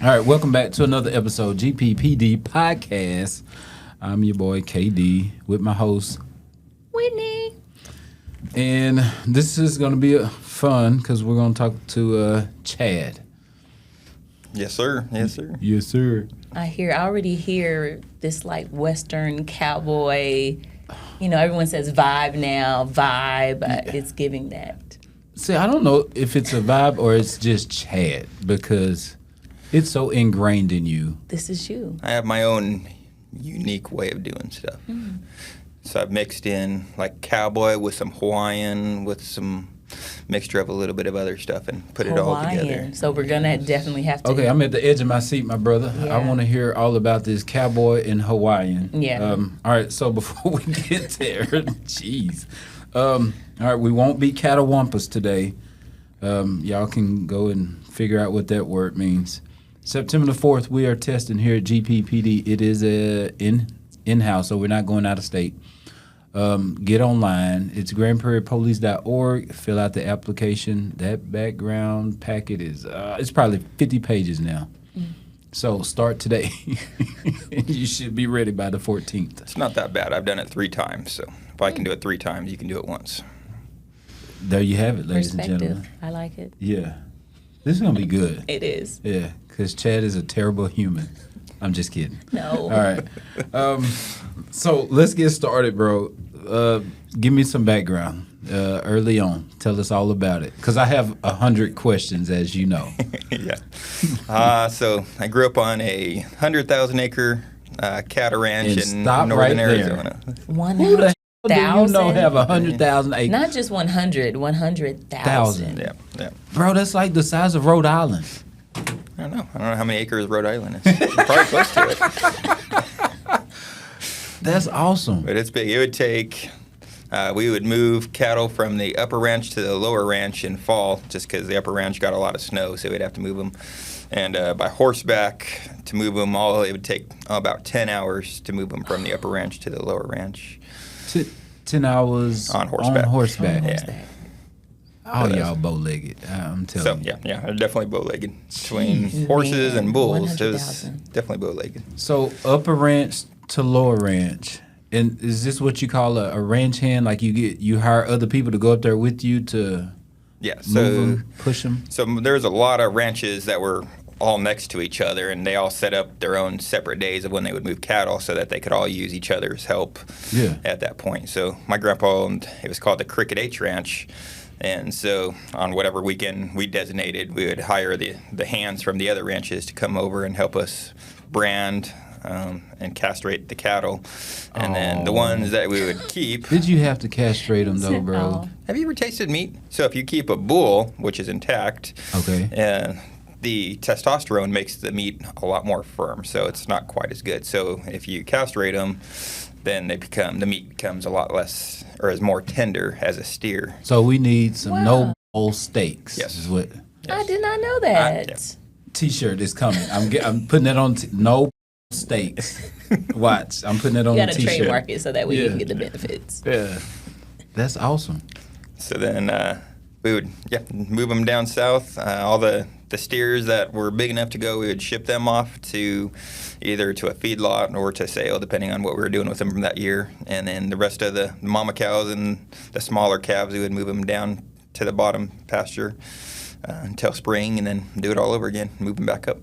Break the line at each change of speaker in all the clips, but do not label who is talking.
All right, welcome back to another episode, GPPD Podcast. I'm your boy, KD, with my host,
Whitney.
And this is going to be fun because we're going to talk to Chad.
Yes, sir. Yes, sir.
Yes, sir.
I already hear this like Western cowboy, everyone says vibe now, vibe. It's giving that.
See, I don't know if it's a vibe or it's just Chad because it's so ingrained in you.
This is you.
I have my own unique way of doing stuff. Mm. So I've mixed in like cowboy with some Hawaiian with some mixture of a little bit of other stuff and put it all together.
So we're going to definitely have to.
Okay, I'm at the edge of my seat, my brother. Yeah. I want to hear all about this cowboy and Hawaiian.
Yeah.
All right, so before we get there, jeez. All right, we won't be catawampus today. Y'all can go and figure out what that word means. September the 4th, we are testing here at GPPD. It is in-house, so we're not going out of state. Get online. It's grandprairiepolice.org. Fill out the application. That background packet is it's probably 50 pages now. Mm. So start today. And you should be ready by the 14th.
It's not that bad. I've done it 3 times, so if I can do it 3 times, you can do it once.
There you have it, ladies and gentlemen.
I like it.
Yeah. This is going to be good.
It is.
Yeah, because Chad is a terrible human. I'm just kidding.
No.
All right. So let's get started, bro. Give me some background early on. Tell us all about it. Because I have 100 questions, as you know.
Yeah. So I grew up on a 100,000-acre cattle ranch in northern Arizona.
100,000?
Do you know have 100,000 acres?
Not just 100, 100,000.
Yeah.
Bro, that's like the size of Rhode Island.
I don't know how many acres Rhode Island is. Probably close to it.
That's awesome.
But it's big. It would take, we would move cattle from the upper ranch to the lower ranch in fall just because the upper ranch got a lot of snow, so we'd have to move them. And by horseback to move them all, it would take about 10 hours to move them from the upper ranch to the lower ranch.
10 hours
on horseback.
Yeah. Oh, y'all bow-legged. I'm telling you.
Yeah, definitely bow-legged. Between horses and bulls, it was definitely bow-legged.
So upper ranch to lower ranch, and is this what you call a ranch hand? Like you hire other people to go up there with you to move them, push them?
So there's a lot of ranches that were all next to each other, and they all set up their own separate days of when they would move cattle so that they could all use each other's help at that point. So my grandpa owned, it was called the Cricket H Ranch. And so on whatever weekend we designated, we would hire the hands from the other ranches to come over and help us brand and castrate the cattle. And then the ones that we would keep.
Did you have to castrate them though, bro?
Have you ever tasted meat? So if you keep a bull, which is intact, the testosterone makes the meat a lot more firm, so it's not quite as good. So if you castrate them, then the meat becomes a lot less, or is more tender as a steer.
So we need some no-bull steaks.
Yes.
Is what?
I did not know that.
T-shirt is coming. I'm putting that on. No steaks. Watch. I'm putting that on the T-shirt.
You got to trademark it so that way you can get the benefits.
Yeah. That's awesome.
So then we would move them down south. All the steers that were big enough to go, we would ship them off to either to a feedlot or to sale, depending on what we were doing with them from that year. And then the rest of the mama cows and the smaller calves, we would move them down to the bottom pasture until spring, and then do it all over again, move them back up.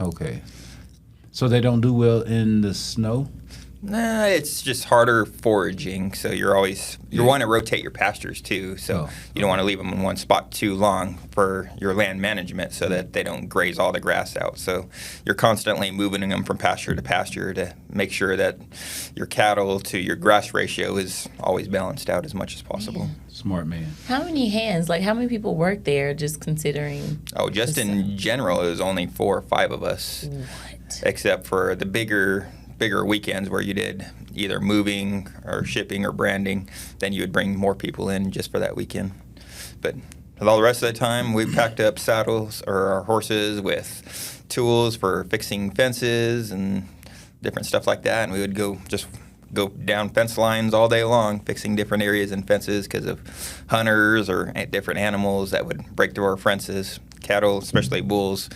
Okay. So they don't do well in the snow?
Nah, it's just harder foraging, so you want to rotate your pastures too, so you don't want to leave them in one spot too long for your land management so that they don't graze all the grass out. So you're constantly moving them from pasture to pasture to make sure that your cattle to your grass ratio is always balanced out as much as possible.
Yeah. Smart man.
How many hands, how many people work there, just considering?
Oh, just in general, it was only 4 or 5 of us.
What?
Except for the bigger weekends where you did either moving or shipping or branding, then you would bring more people in just for that weekend. But all the rest of the time, we packed up saddles or our horses with tools for fixing fences and different stuff like that, and we would go down fence lines all day long, fixing different areas in fences because of hunters or different animals that would break through our fences. cattle, especially bulls,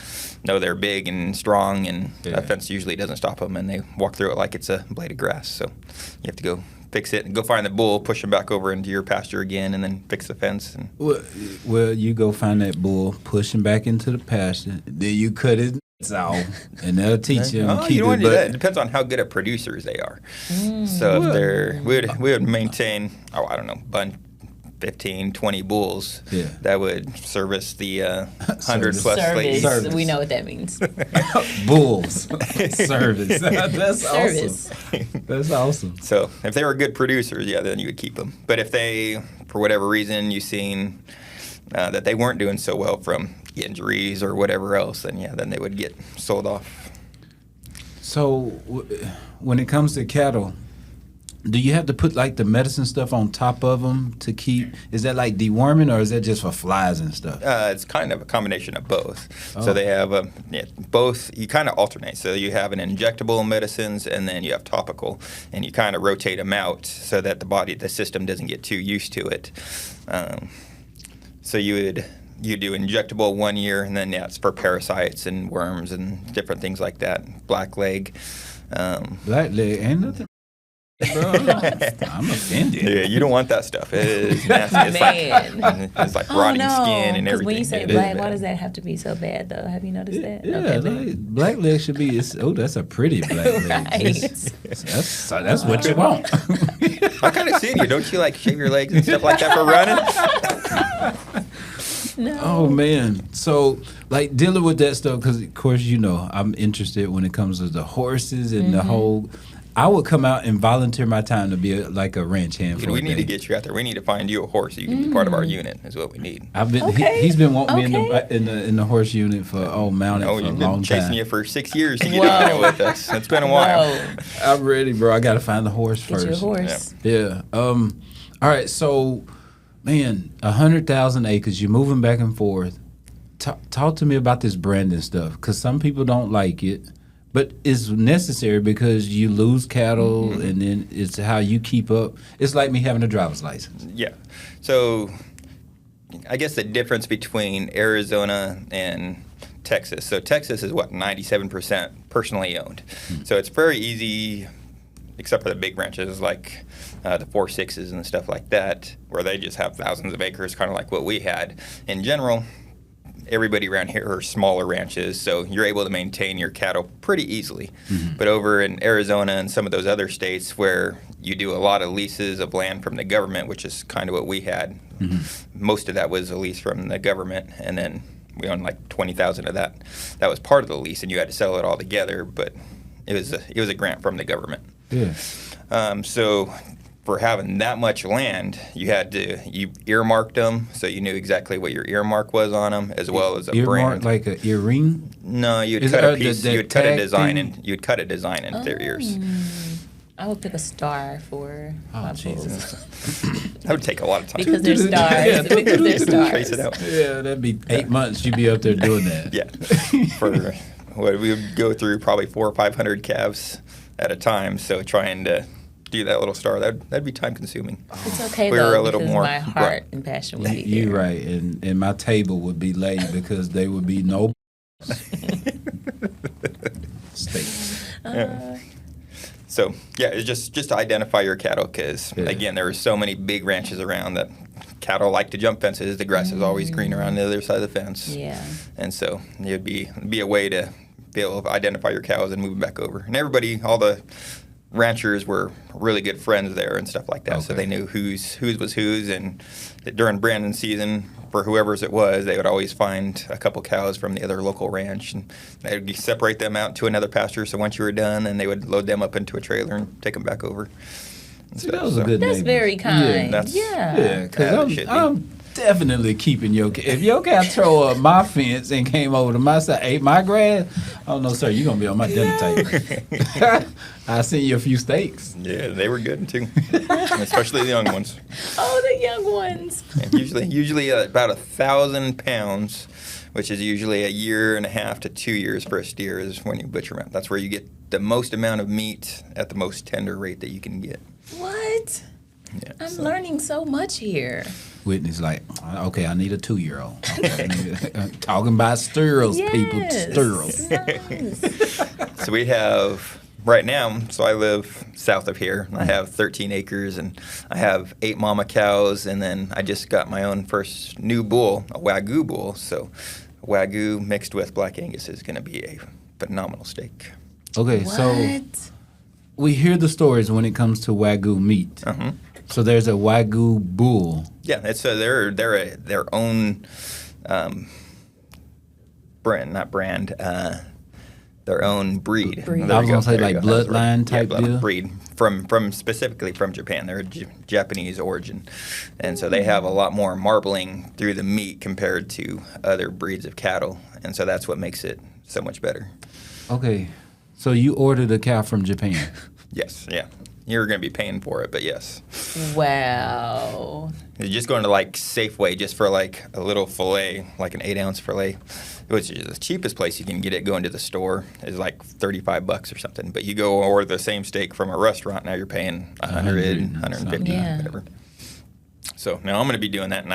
know they're big and strong, and a fence usually doesn't stop them, and they walk through it like it's a blade of grass. So you have to go fix it and go find the bull, push him back over into your pasture again, and then fix the fence. And
well, you go find that bull, push him back into the pasture, then you cut his off, and that'll teach him to keep
you don't want
it.
to do that. It depends on how good of producers they are. So if they're, we would maintain, I don't know, 15, 20 bulls that would service the 100 plus ladies.
Service. We know what that means.
Bulls. Service. That's awesome. That's awesome.
So if they were good producers, then you would keep them. But if they, for whatever reason, you've seen that they weren't doing so well from injuries or whatever else, then they would get sold off.
So when it comes to cattle, do you have to put like the medicine stuff on top of them to keep? Is that like deworming, or is that just for flies and stuff?
It's kind of a combination of both. So they have both. You kind of alternate. So you have an injectable medicines, and then you have topical, and you kind of rotate them out so that the system doesn't get too used to it. So you do injectable 1 year, and then it's for parasites and worms and different things like that. Blackleg.
Blackleg ain't nothing. Bro, I'm offended.
Yeah, you don't want that stuff. It is nasty. It's like rotting skin and everything.
When you say black, why does that have to be so bad, though? Have you noticed that?
Yeah, black leg should be. That's a pretty black leg.
Right.
That's what you want.
I kind of see you. Don't you like shave your legs and stuff like that for running?
No.
Oh man, so like dealing with that stuff, because of course I'm interested when it comes to the horses and the whole. I would come out and volunteer my time to be like a ranch hand.
Dude, we need to get you out there. We need to find you a horse so you can be part of our unit. Is what we need.
He's been wanting me in the horse unit for mounted for a long time.
Chasing you for 6 years to get out there with us. It's been a while.
I'm ready, bro. I got to find the horse
first. Get your horse.
Yeah. All right. So, man, 100,000 acres. You're moving back and forth. Talk to me about this branding stuff, because some people don't like it. But it's necessary because you lose cattle, and then it's how you keep up. It's like me having a driver's license. Yeah.
So I guess the difference between Arizona and Texas. So Texas is 97% personally owned. So it's very easy, except for the big ranches like the 4.6s and stuff like that, where they just have thousands of acres, kind of like what we had. In general, everybody around here are smaller ranches, so you're able to maintain your cattle pretty easily. But over in Arizona and some of those other states where you do a lot of leases of land from the government, which is kind of what we had, most of that was a lease from the government, and then we owned like 20,000 of that. That was part of the lease, and you had to sell it all together, but it was a grant from the government.
Yeah.
So for having that much land, you earmarked them, so you knew exactly what your earmark was on them, as well as a brand.
Like an earring?
No, you'd cut a piece. You'd cut a design, and you'd cut a design into their ears.
I would pick a star for my bulls.
That would take a lot of time.
Because they're stars. Because they're stars.
Trace it out.
Yeah, that'd be 8 months. You'd be up there doing that.
Yeah. We would go through probably 400 or 500 calves at a time. So trying to do that little star, that'd be time consuming.
It's okay
we
though,
were a little
because
more
my heart and passion would be there.
You're right, and my table would be laid because there would be no steaks.
So it's just to identify your cattle, because again, there are so many big ranches around that cattle like to jump fences. The grass is always green around the other side of the fence.
Yeah.
And so it'd be a way to be able to identify your cows and move them back over. And everybody, all the ranchers were really good friends there and stuff like that, so they knew whose was whose. And during branding season, for whoever's it was, they would always find a couple cows from the other local ranch, and they would separate them out to another pasture. So once you were done, then they would load them up into a trailer and take them back over.
That was a good
That's
neighbor.
very kind.
Yeah, because I'm definitely keeping your cat. If your cat tore up my fence and came over to my side, ate my grass, oh no, sir, you're going to be on my dinner table. I sent you a few steaks.
Yeah, they were good too, especially the young ones.
Oh, the young ones.
And usually about 1,000 pounds, which is usually 1.5 to 2 years for a steer, is when you butcher them. That's where you get the most amount of meat at the most tender rate that you can get.
What?
Yeah,
I'm learning so much here.
Whitney's like, okay, I need a 2-year-old. Okay, talking about stirrels, people, stirrels.
Nice.
So we have right now. So I live south of here. I have 13 acres, and I have 8 mama cows, and then I just got my own first new bull, a Wagyu bull. So Wagyu mixed with Black Angus is going to be a phenomenal steak.
Okay, so we hear the stories when it comes to Wagyu meat. So there's a Wagyu bull.
Yeah, it's their own brand, their own breed.
I was gonna say like bloodline type deal.
Breed from specifically from Japan. They're a Japanese origin, and so they have a lot more marbling through the meat compared to other breeds of cattle, and so that's what makes it so much better.
Okay, so you ordered a cow from Japan.
Yes, yeah. You're going to be paying for it, but yes.
Wow.
You're just going to like Safeway just for like a little fillet, like an 8-ounce fillet, which is the cheapest place you can get it. Going to the store is like $35 or something. But you go order the same steak from a restaurant, now you're paying $100, $150, whatever. So now I'm going to be doing that, and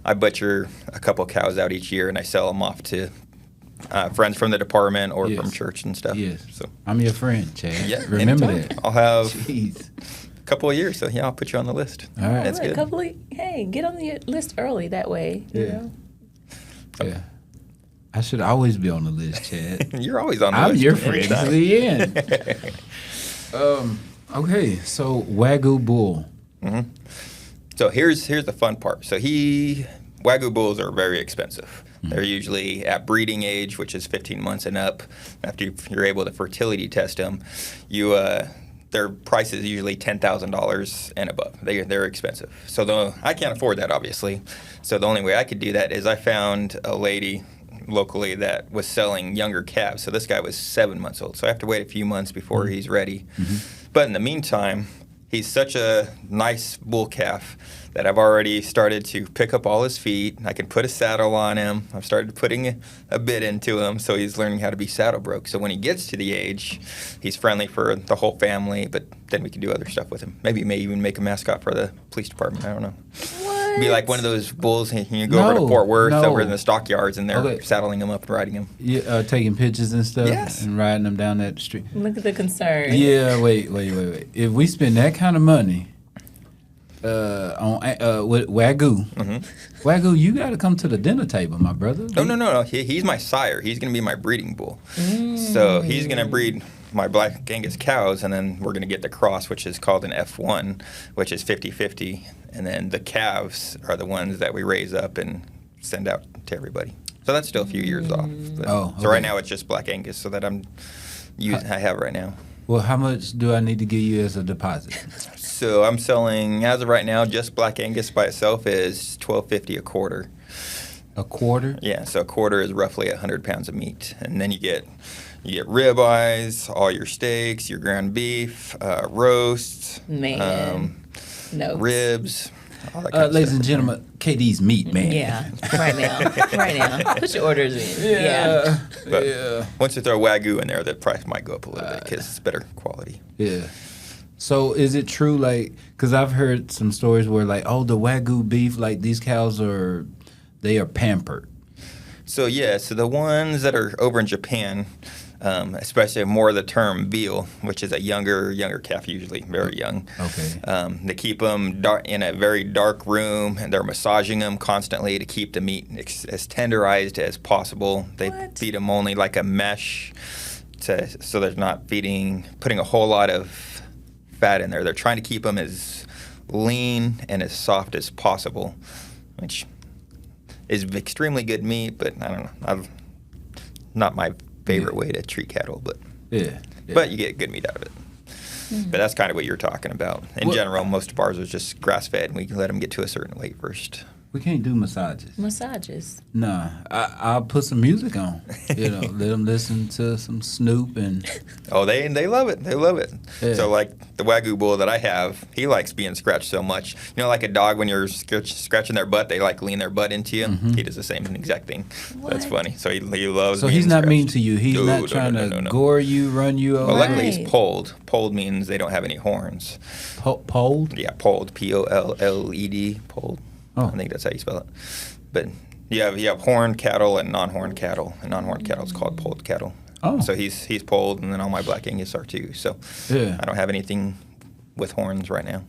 I butcher a couple cows out each year, and I sell them off to friends from the department or from church and stuff.
Yes.
So
I'm your friend, Chad.
Yeah,
Remember
anytime.
that.
I'll have
Jeez.
a couple of years, so yeah, I'll put you on the list.
All right.
That's good.
Hey, get on the list early that way. You know?
Yeah. I should always be on the list, Chad.
You're always on the
I'm
list.
your friend to the end. Okay, so Wagyu bull.
Mm-hmm. So here's the fun part. So Wagyu bulls are very expensive. They're usually at breeding age, which is 15 months and up. After you're able to fertility test them, their price is usually $10,000 and above. They're expensive. So I can't afford that, obviously. So the only way I could do that is I found a lady locally that was selling younger calves. So this guy was 7 months old. So I have to wait a few months before he's ready. But in the meantime, he's such a nice bull calf that I've already started to pick up all his feet. I can put a saddle on him. I've started putting a bit into him, so he's learning how to be saddle broke. So when he gets to the age, he's friendly for the whole family, but then we can do other stuff with him. Maybe may even make a mascot for the police department. I don't know.
What?
Be like one of those bulls, and you go over to Fort Worth, over in the stockyards, and they're
Okay.
saddling him up and riding him.
Yeah, taking pictures and stuff.
Yes.
And riding them down that street.
Look at the concern.
Yeah, wait. If we spend that kind of money on with Wagyu, Wagyu, you got to come to the dinner table, my brother.
No. He's my sire. He's going to be my breeding bull. So he's going to breed my Black Angus cows, and then we're going to get the cross, which is called an F1, which is 50-50. And then the calves are the ones that we raise up and send out to everybody. So that's still a few years off. But, So right now it's just Black Angus, so that I have right now.
Well, how much do I need to give you as a deposit?
So I'm selling, as of right now, just Black Angus by itself is $12.50 a quarter.
A quarter?
Yeah, so a quarter is roughly 100 pounds of meat, and then you get ribeyes, all your steaks, your ground beef, roasts, ribs. All that kind of
ladies
stuff.
and gentlemen, KD's meat man.
Yeah, right now. Put your orders in.
Yeah.
But once you throw Wagyu in there, the price might go up a little bit because it's better quality.
Yeah. So is it true, like, because I've heard some stories where, like, oh, the Wagyu beef, like, these cows they are pampered.
So, so the ones that are over in Japan, especially more of the term veal, which is a younger calf, usually very young.
Okay.
They keep them in a very dark room, and they're massaging them constantly to keep the meat as tenderized as possible. They feed them only like a mesh, so they're not putting a whole lot of fat in there. They're trying to keep them as lean and as soft as possible, which is extremely good meat, but I don't know. Not my favorite way to treat cattle, but but you get good meat out of it. But that's kind of what you're talking about. In general, most of ours are just grass-fed, and we can let them get to a certain weight first.
We can't do massages.
Massages.
Nah, I'll put some music on. Let them listen to some Snoop and.
Oh, they love it. They love it.
Yeah.
So like the Wagyu bull that I have, he likes being scratched so much. Like a dog when you're scratching their butt, they like lean their butt into you. Mm-hmm. He does the same exact thing.
What?
That's funny. So he loves.
So
being
he's not
scratched.
mean to you. He's not trying to gore you, run you over.
Well, luckily he's polled. Polled means they don't have any horns.
Polled?
Yeah, polled. Polled. Polled.
Oh.
I think that's how you spell it. But you have horned cattle and non-horned cattle. And non-horned cattle is called polled cattle.
Oh.
So he's polled, and then all my black Angus are too. So
yeah.
I don't have anything with horns right now,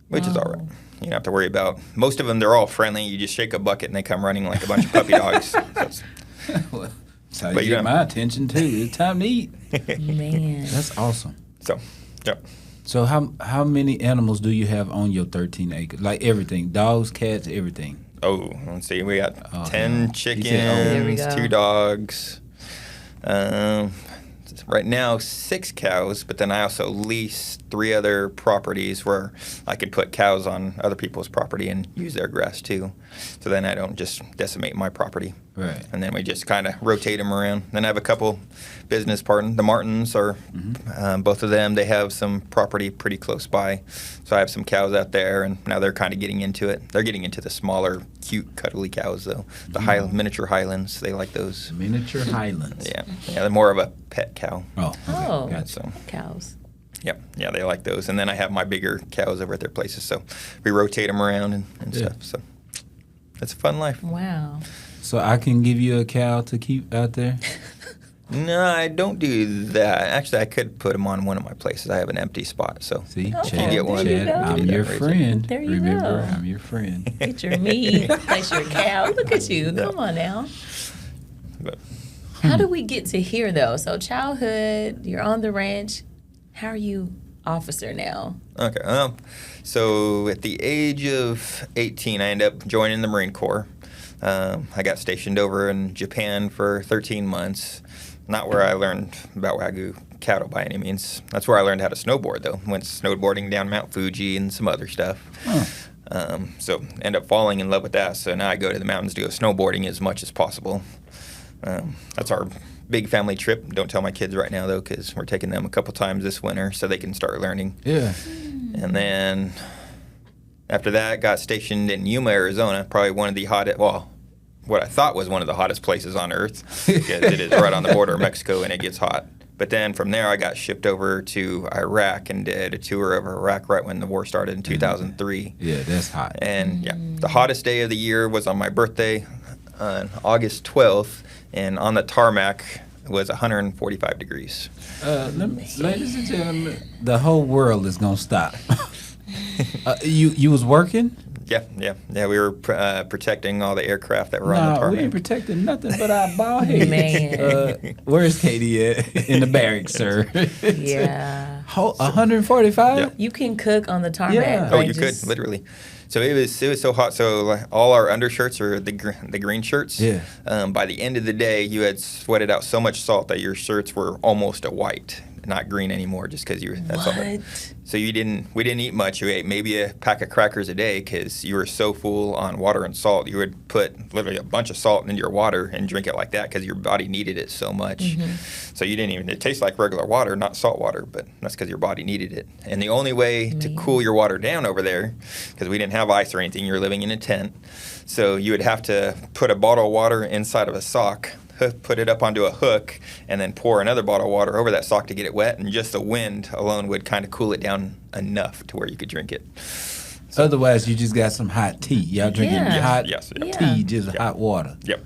which is all right. You don't have to worry about. Most of them, they're all friendly. You just shake a bucket, and they come running like a bunch of puppy dogs. That's
how you get my attention too. It's time to eat.
Man,
that's awesome.
So, yep.
So how many animals do you have on your 13 acres? Like everything, dogs, cats, everything.
Oh, let's see. We got 10 chickens,
there we go.
2 dogs. Right now, 6 cows, but then I also lease 3 other properties where I could put cows on other people's property and use their grass too. So then I don't just decimate my property.
Right.
And then we just kind of rotate them around. Then I have a couple business partners. The Martins are, both of them, they have some property pretty close by. So I have some cows out there, and now they're kind of getting into it. They're getting into the smaller, cute, cuddly cows, though. The miniature Highlands, they like those.
Miniature Highlands.
Yeah, they're more of a pet cow.
Oh, okay.
Gotcha.
So,
cows.
Yep, yeah, they like those. And then I have my bigger cows over at their places, so we rotate them around and stuff. So it's a fun life.
Wow.
So I can give you a cow to keep out there?
No, I don't do that. Actually, I could put them on one of my places. I have an empty spot, so
see,
Okay,
Chad,
get one.
Chad,
There you go.
I'm your friend.
There you
Remember,
go.
I'm your friend.
Get your meat, place your cow. Look at you. Come on now.
But,
How do we get to here, though? So childhood, you're on the ranch. How are you officer now?
okay, so at the age of 18, I ended up joining the Marine Corps. I got stationed over in Japan for 13 months. Not where I learned about Wagyu cattle by any means. That's where I learned how to snowboard, though. Went snowboarding down Mount Fuji and some other stuff. So end up falling in love with that. So now I go to the mountains to go snowboarding as much as possible. That's our big family trip. Don't tell my kids right now, though, because we're taking them a couple times this winter so they can start learning.
Yeah.
And then after that, got stationed in Yuma, Arizona, probably one of the hottest, well, what I thought was one of the hottest places on earth, because it is right on the border of Mexico and it gets hot. But then from there, I got shipped over to Iraq and did a tour of Iraq right when the war started in 2003.
Yeah, that's hot.
And yeah, the hottest day of the year was on my birthday on August 12th, and on the tarmac it was 145 degrees.
Ladies and gentlemen, the whole world is gonna stop. You was working?
Yeah. We were protecting all the aircraft that were on the
No,
tarmac.
we ain't protecting nothing but our bald heads.
Man.
Where's Katie at? In the barracks, sir.
Yeah.
145?
Yeah.
You can cook on the tarmac.
Yeah.
Oh,
like
you
just-
could literally. So it was so hot. So like, all our undershirts are the green shirts.
Yeah.
By the end of the day, you had sweated out so much salt that your shirts were almost a white, not green anymore, just because you. That's all.
What?
So we didn't eat much. We ate maybe a pack of crackers a day because you were so full on water and salt. You would put literally a bunch of salt into your water and drink it like that because your body needed it so much.
Mm-hmm.
So you didn't even. It tastes like regular water, not salt water, but that's because your body needed it. And the only way to cool your water down over there, because we didn't have ice or anything, you were living in a tent, so you would have to put a bottle of water inside of a sock, put it up onto a hook, and then pour another bottle of water over that sock to get it wet, and just the wind alone would kind of cool it down enough to where you could drink it.
Otherwise, you just got some hot tea. Y'all drinking
Yeah.
hot
Yes.
tea, just hot water.
Yep.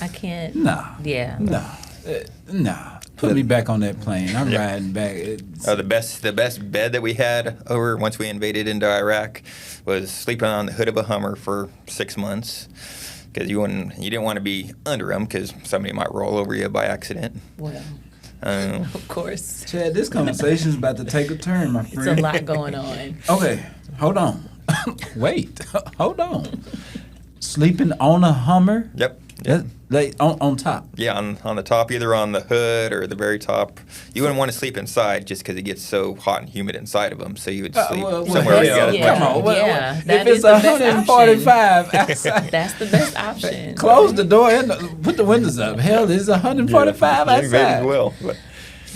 I can't.
Nah.
Yeah.
Nah. Put me back on that plane. I'm riding back.
The best bed that we had over once we invaded into Iraq was sleeping on the hood of a Hummer for 6 months. Because you didn't want to be under them because somebody might roll over you by accident.
Well, of course.
Chad, this conversation's about to take a turn, my
It's
friend.
a lot going on.
Okay, hold on. Wait, hold on. Sleeping on a Hummer?
Yep.
Like on top.
Yeah, on the top, either on the hood or the very top. You wouldn't want to sleep inside just because it gets so hot and humid inside of them. So you would sleep somewhere where you got
yeah.
Come on,
Yeah,
if it's 145 outside,
that's the best option.
Close the door and put the windows up. Hell, it's 145 outside.
Maybe as well. But,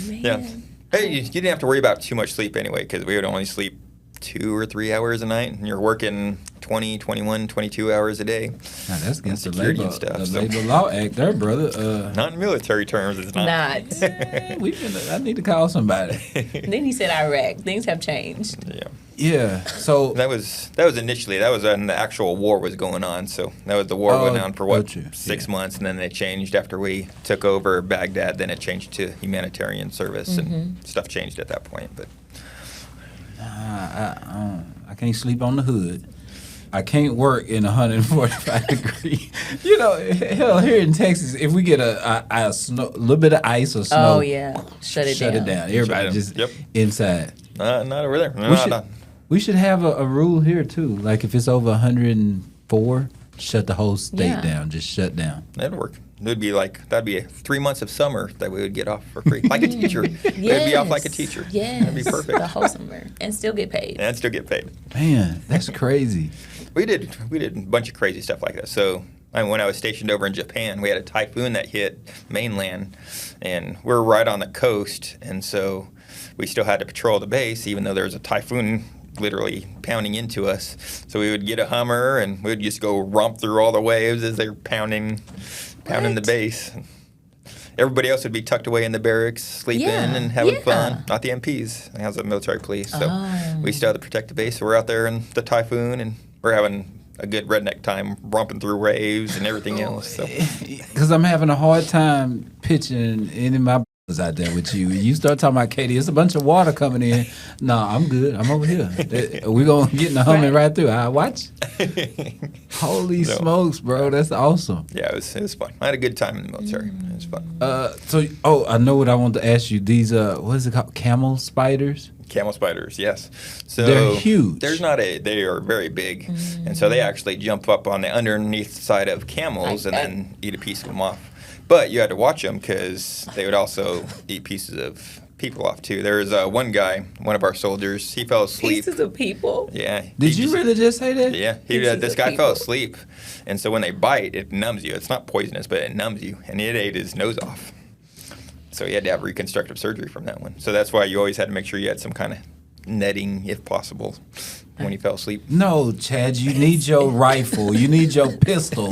Man.
yeah. Hey, you didn't have to worry about too much sleep anyway because we would only sleep 2 or 3 hours a night, and you're working 20, 21, 22 hours a day.
Now, that's against the
security
labor,
and stuff,
the
so-
labor law act there, brother.
Not in military terms, it's not.
I need to call somebody.
Then he said Iraq. Things have changed.
Yeah.
Yeah, so
That was initially when the actual war was going on. So that was the war going on for what 6 months, and then they changed after we took over Baghdad. Then it changed to humanitarian service, and stuff changed at that point. But
I can't sleep on the hood. I can't work in 145 degree. You know, hell, here in Texas, if we get a little bit of ice or snow,
Oh yeah, shut it
shut
down.
it down. Everybody just inside.
not over there.
We should have a rule here too. Like if it's over 104, shut the whole state down. Just shut down.
That'd work. That'd be 3 months of summer that we would get off for free, like a teacher. We'd be off like a teacher.
Yes,
That'd be perfect.
The whole summer, and still get paid.
And still get paid.
Man, that's crazy.
We did a bunch of crazy stuff like that. So when I was stationed over in Japan, we had a typhoon that hit mainland, and we're right on the coast, and so we still had to patrol the base, even though there was a typhoon literally pounding into us. So we would get a Hummer, and we would just go romp through all the waves as they were pounding the base. Everybody else would be tucked away in the barracks, sleeping and having fun. Not the MPs. They have the military police. So we still had to protect the base. So we're out there in the typhoon, and we're having a good redneck time romping through waves and everything else. So.
Because I'm having a hard time pitching any of my brothers out there with you. You start talking about Katie, it's a bunch of water coming in. No, I'm good. I'm over here. We're going to get in the humming right through. I watch. Holy smokes, bro. That's awesome.
Yeah, it was fun. I had a good time in the military. It was fun.
I know what I want to ask you. These, what is it called? Camel spiders?
Camel spiders, yes. So
they're huge.
They are very big, and so they actually jump up on the underneath side of camels and then eat a piece of them off. But you had to watch them because they would also eat pieces of people off too. There was one guy, one of our soldiers. He fell asleep.
Pieces of people.
Yeah.
Did you really just say that?
Yeah. This guy fell asleep, and so when they bite, it numbs you. It's not poisonous, but it numbs you, and it ate his nose off. So he had to have reconstructive surgery from that one. So that's why you always had to make sure you had some kind of netting, if possible, when he fell asleep.
No, Chad, you need your rifle. You need your pistol.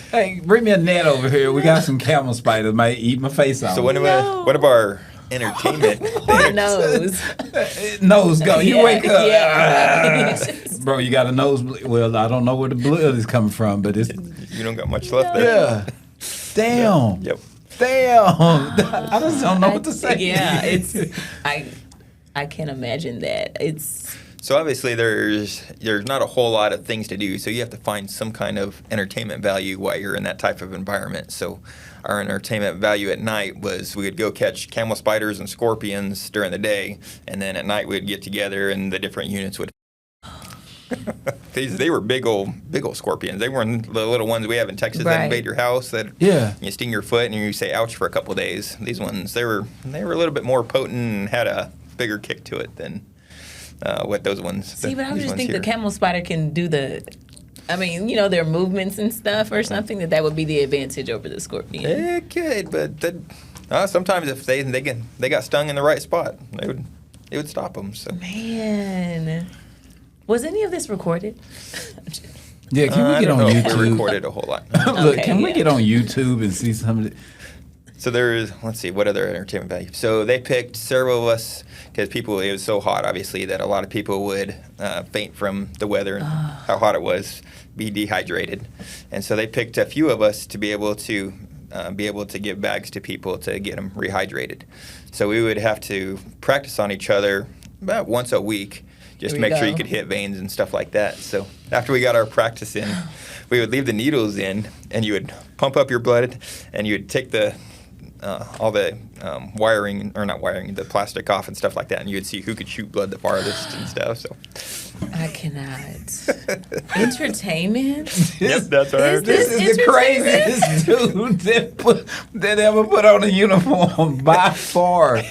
Hey, bring me a net over here. We got some camel spiders might eat my face off.
So one of our entertainment
nose go. You wake up.
Yeah.
Bro, you got a nose. Well, I don't know where the blood is coming from, but it's.
You don't got much left there.
Yeah. Damn.
Yep.
Damn. I just don't know what to say.
Yeah, I can't imagine that. It's
so obviously there's not a whole lot of things to do, so you have to find some kind of entertainment value while you're in that type of environment. So our entertainment value at night was we would go catch camel spiders and scorpions during the day, and then at night we'd get together and the different units would. They were big old scorpions. They weren't the little ones we have in Texas that invade your house that you sting your foot and you say ouch for a couple of days. These ones they were a little bit more potent and had a bigger kick to it than what those ones.
See, but I would just think the camel spider can do their movements and stuff or something. That would be the advantage over the scorpion.
It could, but sometimes if they got stung in the right spot, it would stop them. So.
Man. Was any of this recorded?
Yeah, can we get on YouTube?
We recorded a whole lot.
Look, can we get on YouTube and see some of it?
So let's see, what other entertainment value? So they picked several of us, because it was so hot, obviously, that a lot of people would faint from the weather and how hot it was, be dehydrated. And so they picked a few of us to be able to give bags to people to get them rehydrated. So we would have to practice on each other about once a week, just to make sure you could hit veins and stuff like that. So after we got our practice in, we would leave the needles in, and you would pump up your blood, and you would take the all the wiring, or not wiring, the plastic off and stuff like that, and you would see who could shoot blood the farthest and stuff. So
I cannot. Entertainment?
Yep, that's right.
This is the craziest dude that ever put on a uniform by far.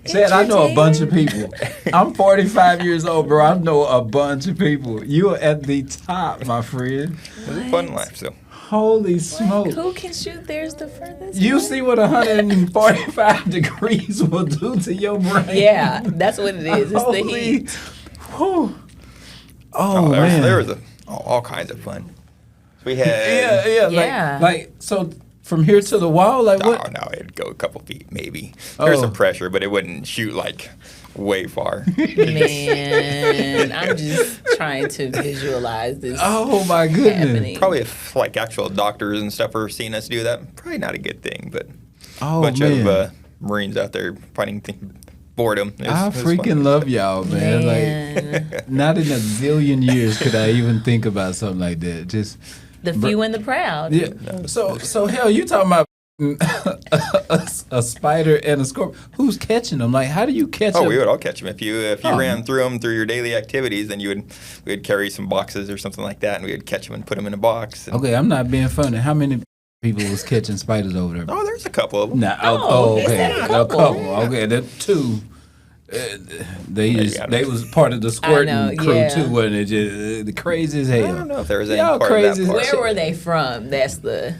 Chad, I know a bunch of people. I'm 45 years old, bro. I know a bunch of people. You are at the top, my friend.
It was a fun life, so.
Holy smoke.
Who can shoot theirs the furthest?
You see what 145 degrees will do to your brain?
Yeah, that's what it is. It's the heat.
Whew. Oh, man.
There was all kinds of fun. We had...
Yeah.
Like, so from here to the wall, like what?
Oh, no, it'd go a couple feet, maybe. There's some pressure, but it wouldn't shoot, like, way far.
Man, I'm just trying to visualize this.
Oh, my goodness.
Happening.
Probably if, like, actual doctors and stuff were seeing us do that, probably not a good thing, but
Oh,
a bunch
man.
of Marines out there fighting boredom.
I freaking love y'all, man. Like, not in a zillion years could I even think about something like that. Just
The few and the proud.
yeah. So hell, you talking about a spider and a scorpion? Who's catching them? Like, how do you catch them?
Oh, we would all catch them. If you ran through them through your daily activities, then we would carry some boxes or something like that, and we would catch them and put them in a box. And,
Okay, I'm not being funny. How many people was catching spiders over there?
oh, there's a couple of them.
Nah,
they
okay,
said a couple.
Okay, that two. They was part of the squirting crew
yeah.
too, wasn't it? Just, the crazy as hell.
I don't know if there was any
Y'all
part
crazy
of
as
that part.
Where were they from? That's the...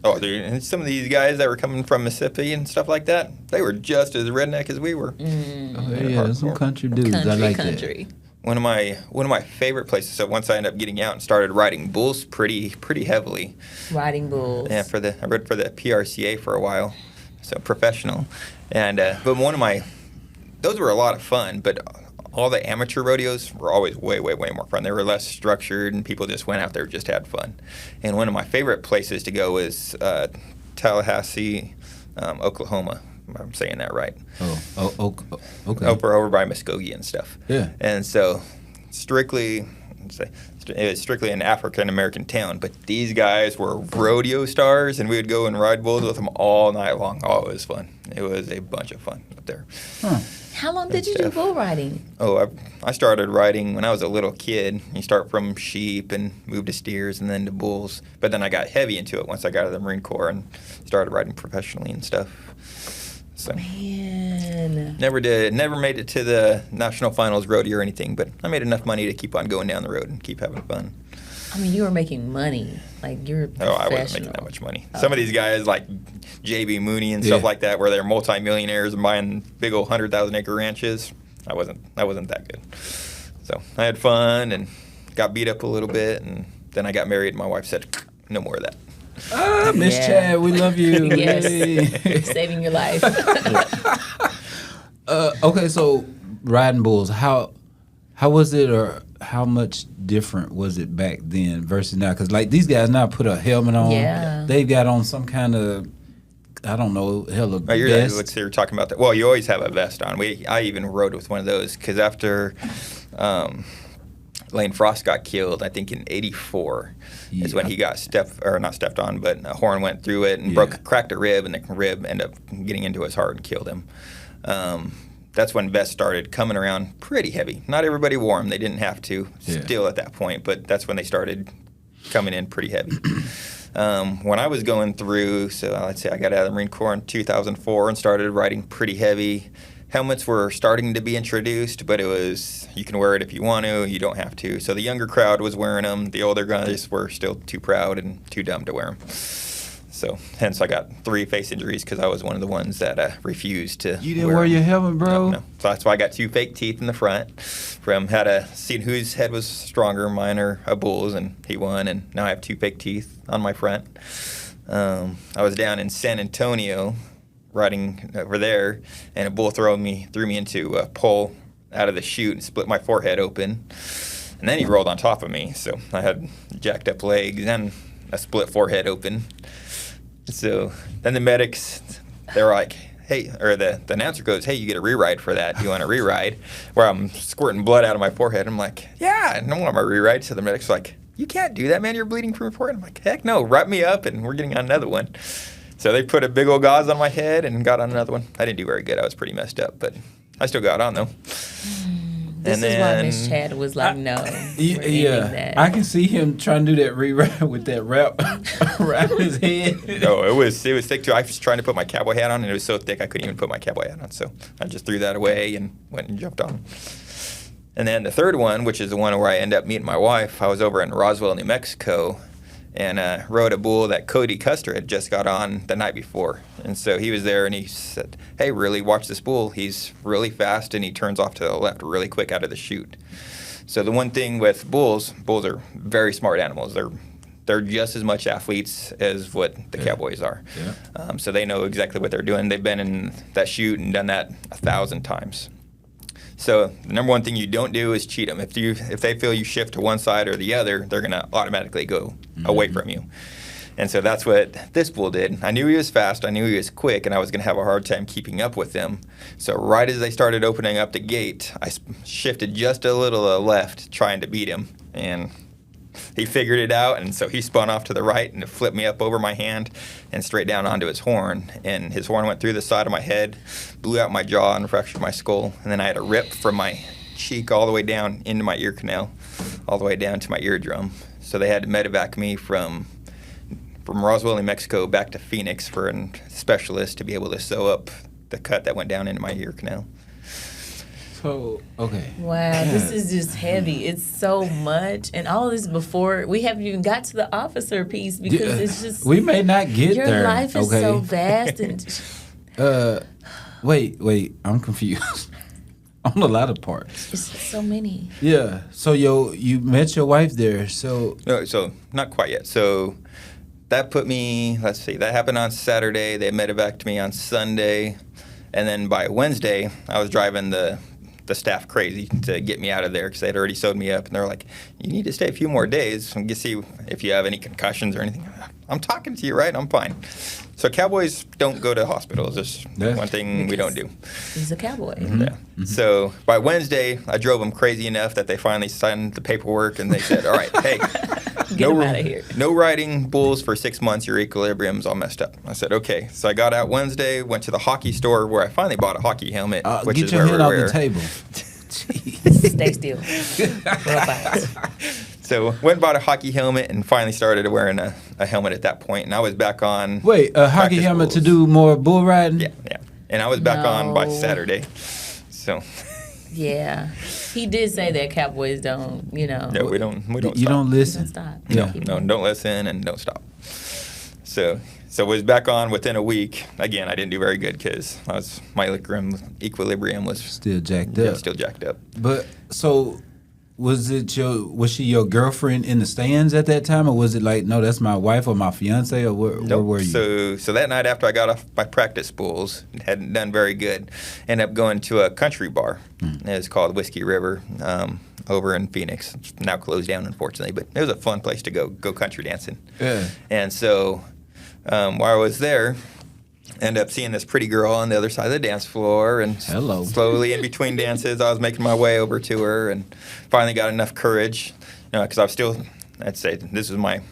Oh, and some of these guys that were coming from Mississippi and stuff like that, they were just as redneck as we were.
Oh, yeah, there's some country dudes. I like that.
One of my favorite places. So once I ended up getting out and started riding bulls pretty heavily.
Riding bulls.
Yeah, I rode for the PRCA for a while, so professional. And but those were a lot of fun. But all the amateur rodeos were always way more fun. They were less structured, and people just went out there, just had fun. And one of my favorite places to go was Tallahassee, Oklahoma. I'm saying that right.
Okay.
Over by Muskogee and stuff.
Yeah.
And so it was strictly an African American town, but these guys were rodeo stars, and we would go and ride bulls with them all night long. Oh, it was fun. It was a bunch of fun up there.
Huh.
How long did you do bull riding?
Oh, I started riding when I was a little kid. You start from sheep and move to steers and then to bulls. But then I got heavy into it once I got out of the Marine Corps and started riding professionally and stuff. So
Man.
never made it to the national finals rodeo or anything, but I made enough money to keep on going down the road and keep having fun.
I mean, you were making money. Like, you're professional.
Oh, I wasn't making that much money. Some of these guys, like J.B. Mooney and stuff like that, where they're multimillionaires and buying big old 100,000-acre ranches, I wasn't that good. So I had fun and got beat up a little bit, and then I got married, and my wife said, no more of that.
Miss Chad, we love you.
Yes.
Yay.
Saving your life.
Okay, so riding bulls, how was it, or how much different was it back then versus now? Because like these guys now put a helmet on.
Yeah.
They've got on some kind of, I don't know, vest.
You're talking about that. Well, you always have a vest on. I even rode with one of those because after Lane Frost got killed, I think in '84 is when he got not stepped on, but a horn went through it and cracked a rib, and the rib ended up getting into his heart and killed him. That's when vests started coming around pretty heavy. Not everybody wore them. They didn't have to still at that point, but that's when they started coming in pretty heavy. When I was going through, so let's say I got out of the Marine Corps in 2004 and started riding pretty heavy. Helmets were starting to be introduced, but it was, you can wear it if you want to, you don't have to. So the younger crowd was wearing them. The older guys were still too proud and too dumb to wear them. So hence I got 3 face injuries because I was one of the ones that refused to.
You didn't wear your helmet, bro?
No. So that's why I got 2 fake teeth in the front from seeing whose head was stronger, mine or a bull's, and he won, and now I have 2 fake teeth on my front. I was down in San Antonio riding over there, and a bull threw me into a pole out of the chute and split my forehead open. And then he rolled on top of me, so I had jacked up legs and a split forehead open. So then the medics, they were like, hey, or the announcer goes, hey, you get a reride for that. Do you want a reride? Where I'm squirting blood out of my forehead. I'm like, yeah, I don't want my reride. So the medic's like, you can't do that, man. You're bleeding from your forehead. I'm like, heck no, wrap me up and we're getting on another one. So they put a big old gauze on my head and got on another one. I didn't do very good. I was pretty messed up, but I still got on though.
This is why Miss Chad was like, no.
Yeah, I can see him trying to do that rewrite with that wrap around his head.
No, it was thick too. I was trying to put my cowboy hat on, and it was so thick I couldn't even put my cowboy hat on. So I just threw that away and went and jumped on. And then the third one, which is the one where I ended up meeting my wife, I was over in Roswell, New Mexico, and rode a bull that Cody Custer had just got on the night before. And so he was there, and he said, hey, really, watch this bull. He's really fast, and he turns off to the left really quick out of the chute. So the one thing with bulls are very smart animals. They're just as much athletes as what the cowboys are. Yeah. So they know exactly what they're doing. They've been in that chute and done that 1,000 times. So the number one thing you don't do is cheat them. If they feel you shift to one side or the other, they're going to automatically go away from you. And so that's what this bull did. I knew he was fast. I knew he was quick, and I was going to have a hard time keeping up with him. So right as they started opening up the gate, I shifted just a little left trying to beat him. And he figured it out, and so he spun off to the right and flipped me up over my hand and straight down onto his horn. And his horn went through the side of my head, blew out my jaw, and fractured my skull. And then I had a rip from my cheek all the way down into my ear canal, all the way down to my eardrum. So they had to medevac me from Roswell, New Mexico, back to Phoenix for a specialist to be able to sew up the cut that went down into my ear canal.
So, okay.
Wow, this is just heavy. It's so much. And all this before we haven't even got to the officer piece because it's just.
We may not get
your
there.
Your life is so vast. And
wait. I'm confused on a lot of parts.
It's so many.
Yeah. So, you met your wife there. So.
No, so not quite yet. So that put me, let's see, that happened on Saturday. They medevaced me on Sunday. And then by Wednesday, I was driving the staff crazy to get me out of there because they had already sewed me up, and they're like, you need to stay a few more days and see if you have any concussions or anything. I'm talking to you, right? I'm fine. So cowboys don't go to hospitals. That's one thing we don't do.
He's a cowboy.
Mm-hmm. Yeah. Mm-hmm. So by Wednesday, I drove them crazy enough that they finally signed the paperwork, and they said, all right, hey,
get him out of here.
No riding bulls for 6 months. Your equilibrium's all messed up. I said, okay. So I got out Wednesday, went to the hockey store where I finally bought a hockey helmet, which
get
is
your
very
head off
rare.
the table.
Stay still. Real fast.
So went and bought a hockey helmet and finally started wearing a helmet at that point. And I was back on.
Wait, a hockey helmet
bulls.
to do more bull riding?
Yeah. And I was back on by Saturday. So.
Yeah. He did say that cowboys don't,
No, we don't
You
stop.
don't listen.
Don't stop.
No, don't listen and don't stop. So was back on within a week. Again, I didn't do very good because my equilibrium was
still jacked
yeah,
up.
still jacked up.
But so was she your girlfriend in the stands at that time, or was it like, no, that's my wife or my fiance, or where were you?
So that night after I got off my practice bulls, hadn't done very good, ended up going to a country bar. It's called Whiskey River. Over in Phoenix. It's now closed down, unfortunately, but it was a fun place to go country dancing.
Yeah.
And so while I was there, ended up seeing this pretty girl on the other side of the dance floor, and slowly in between dances, I was making my way over to her, and finally got enough courage, because I was still, I'd say this was my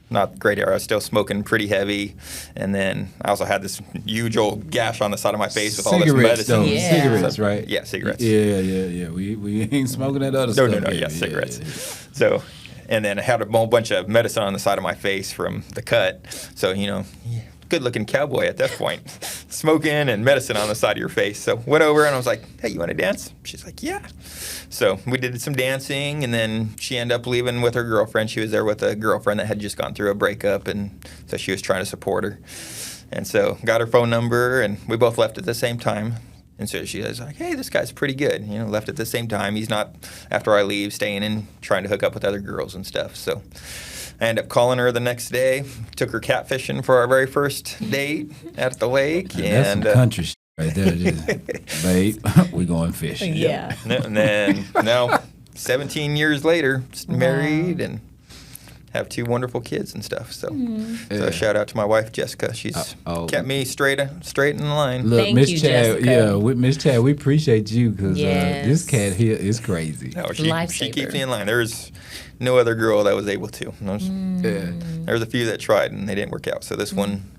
not great era. I was still smoking pretty heavy, and then I also had this huge old gash on the side of my face with all this medicine.
Though. Yeah. Cigarettes, right?
Yeah, cigarettes.
Yeah. We ain't smoking that other stuff.
No, yeah, cigarettes. Yeah. So, and then I had a whole bunch of medicine on the side of my face from the cut. So, good-looking cowboy at that point, smoking and medicine on the side of your face. So went over and I was like, hey, you want to dance? She's like, yeah. So we did some dancing, and then she ended up leaving with her girlfriend. She was there with a girlfriend that had just gone through a breakup, and so she was trying to support her. And so got her phone number, and we both left at the same time. And so she was like, hey, this guy's pretty good. Left at the same time. He's not, after I leave, staying and trying to hook up with other girls and stuff. So I ended up calling her the next day, took her catfishing for our very first date at the lake.
That's some country shit right there. Babe, we going fishing.
Yeah.
And then now, 17 years later, married and have 2 wonderful kids and stuff. So, so shout out to my wife, Jessica. She's kept me straight in line.
Look, Miss Chad, with Miss Chad, we appreciate you because this cat here is crazy.
No, she keeps me in line. There's no other girl that was able to. There was a few that tried and they didn't work out. So this one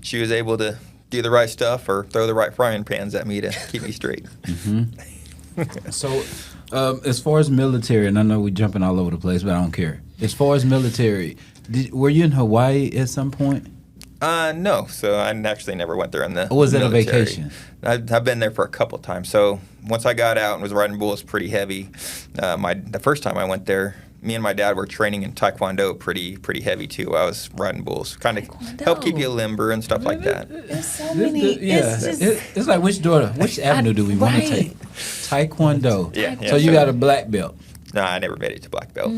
she was able to do the right stuff or throw the right frying pans at me to keep me straight.
So, as far as military, and I know we're jumping all over the place, but I don't care. As far as military, were you in Hawaii at some point?
No. So I actually never went there in the
Or was that a
military.
vacation?
I've been there for a couple times. So once I got out and was riding bulls pretty heavy, the first time I went there, me and my dad were training in Taekwondo pretty heavy too. I was riding bulls, kind of help keep you limber and stuff like that.
There's so many.
Yeah, it's like which avenue do we want to take? Taekwondo.
Yeah.
So you got a black belt.
No, I never made it to black belt.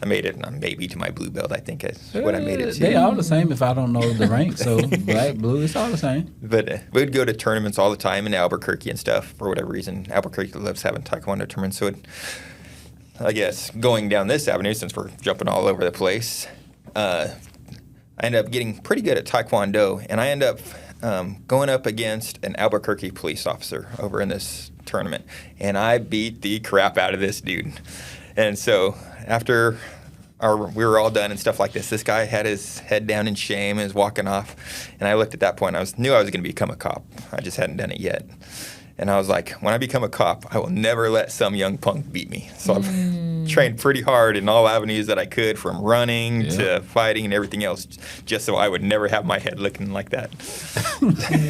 I made it maybe to my blue belt. I think is what I made it to.
They all the same if I don't know the rank. So black, blue, it's all the same.
But we'd go to tournaments all the time in Albuquerque and stuff. For whatever reason, Albuquerque loves having Taekwondo tournaments. So I guess going down this avenue, since we're jumping all over the place, I ended up getting pretty good at Taekwondo, and I ended up going up against an Albuquerque police officer over in this tournament, and I beat the crap out of this dude. And so after we were all done and stuff like this guy had his head down in shame and was walking off, and I looked at that point, knew I was going to become a cop. I just hadn't done it yet. And I was like, when I become a cop, I will never let some young punk beat me. So I've trained pretty hard in all avenues that I could, from running to fighting and everything else, just so I would never have my head looking like that.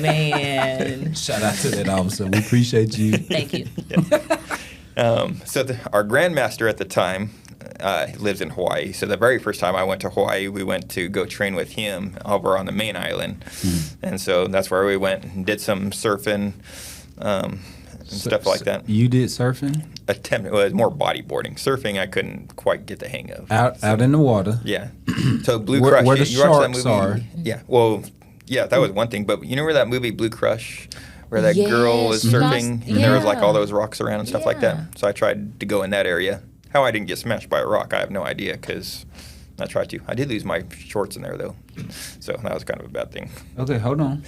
Man.
Shout out to that officer. We appreciate you.
Thank you.
So our grandmaster at the time lives in Hawaii. So the very first time I went to Hawaii, we went to go train with him over on the main island. And so that's where we went and did some surfing. And stuff like that.
You did surfing?
It was more bodyboarding. Surfing, I couldn't quite get the hang of.
Out in the water.
Yeah. So Blue Crush.
Where the
you watched that
sharks
movie?
are.
Yeah. Well, yeah, that was one thing. But you remember that movie Blue Crush, where that girl was
Yes,
surfing and there was like all those rocks around and stuff like that. So I tried to go in that area. How I didn't get smashed by a rock, I have no idea, because I tried to. I did lose my shorts in there, though. So that was kind of a bad thing.
Okay, hold on.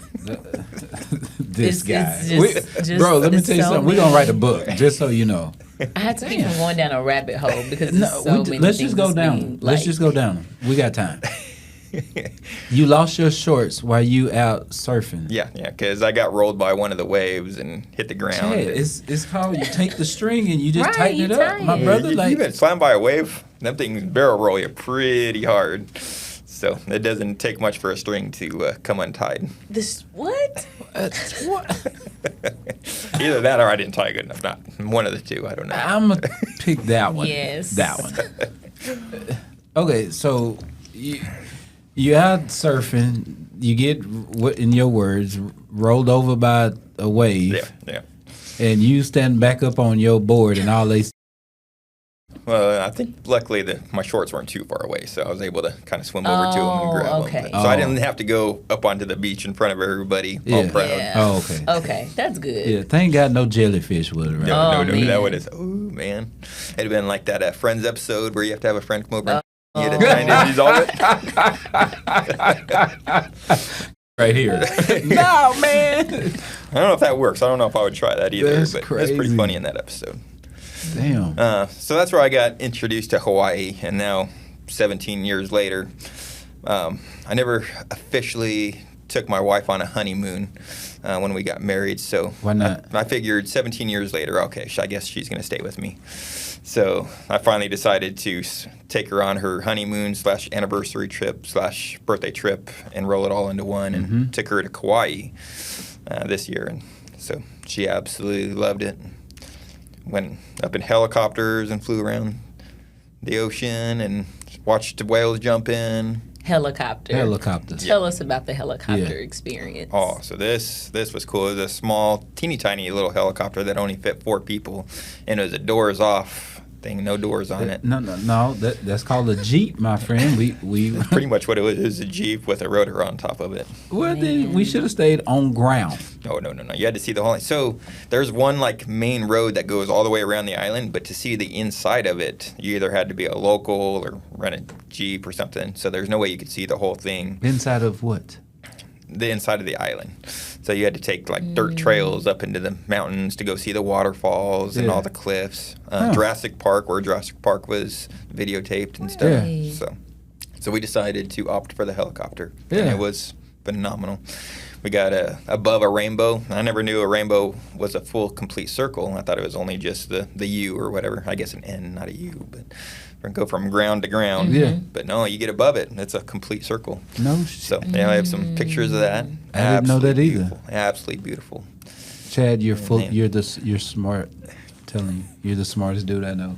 This guy.
Just
bro, let me tell you
so
something. We're going to write a book, just so you know.
I had to keep from going down a rabbit hole because there's so many
let's
things
just go
that's
down.
being,
Let's
like-
just go down. We got time. You lost your shorts while you out surfing.
Yeah, because I got rolled by one of the waves and hit the ground.
Chad, it's called you take the string and you just
Right,
tighten it
you
up.
tie
My
it.
brother,
You've been slammed by a wave, them things barrel roll you pretty hard. So it doesn't take much for a string to come untied.
This what?
what?
Either that or I didn't tie good enough. Not one of the two. I don't know.
I'm going to pick that one.
Yes.
That one. Okay, so you out surfing, you get, in your words, rolled over by a wave.
Yeah.
And you stand back up on your board and all they...
Well, I think luckily my shorts weren't too far away, so I was able to kind of swim over to them and grab
okay.
them. So I didn't have to go up onto the beach in front of everybody all proud.
Yeah.
Oh, okay.
Okay, that's good.
Yeah, thank God no jellyfish was around.
No,
man.
that would have. Oh man, it'd have been like that Friends episode where you have to have a friend come over and you to try and dissolve it.
Right here. No, man.
I don't know if that works. I don't know if I would try that either.
That's
but
crazy.
It's pretty funny in that episode.
Damn.
So that's where I got introduced to Hawaii, and now 17 years later, I never officially took my wife on a honeymoon when we got married. So
Why not?
I figured 17 years later, okay, I guess she's going to stay with me. So I finally decided to take her on her honeymoon / anniversary trip / birthday trip and roll it all into one, and took her to Kauai this year. And so she absolutely loved it. Went up in helicopters and flew around the ocean and watched the whales jump in.
Helicopters.
Tell us about the helicopter experience.
Oh, so this was cool. It was a small, teeny tiny little helicopter that only fit 4 people, and it was a doors off thing, no doors on it.
No. That's called a Jeep, my friend. We
Pretty much what it was. It was a Jeep with a rotor on top of it.
Well, then we should have stayed on ground.
No. You had to see the whole. So there's one like main road that goes all the way around the island, but to see the inside of it, you either had to be a local or rent a Jeep or something. So there's no way you could see the whole thing.
Inside of what?
The inside of the island. So you had to take like dirt trails up into the mountains to go see the waterfalls and all the cliffs. Jurassic Park, where Jurassic Park was videotaped and stuff.
Yeah.
So we decided to opt for the helicopter.
Yeah.
And it was phenomenal. We got above a rainbow. I never knew a rainbow was a full, complete circle. I thought it was only just the U or whatever. I guess an N, not a U, but we're going to go from ground to ground.
Yeah.
But no, you get above it, and it's a complete circle.
No
So, yeah, I have some pictures of that.
I didn't know that either.
Beautiful. Absolutely beautiful.
Chad, you're you're smart. I'm telling you, you're the smartest dude I know.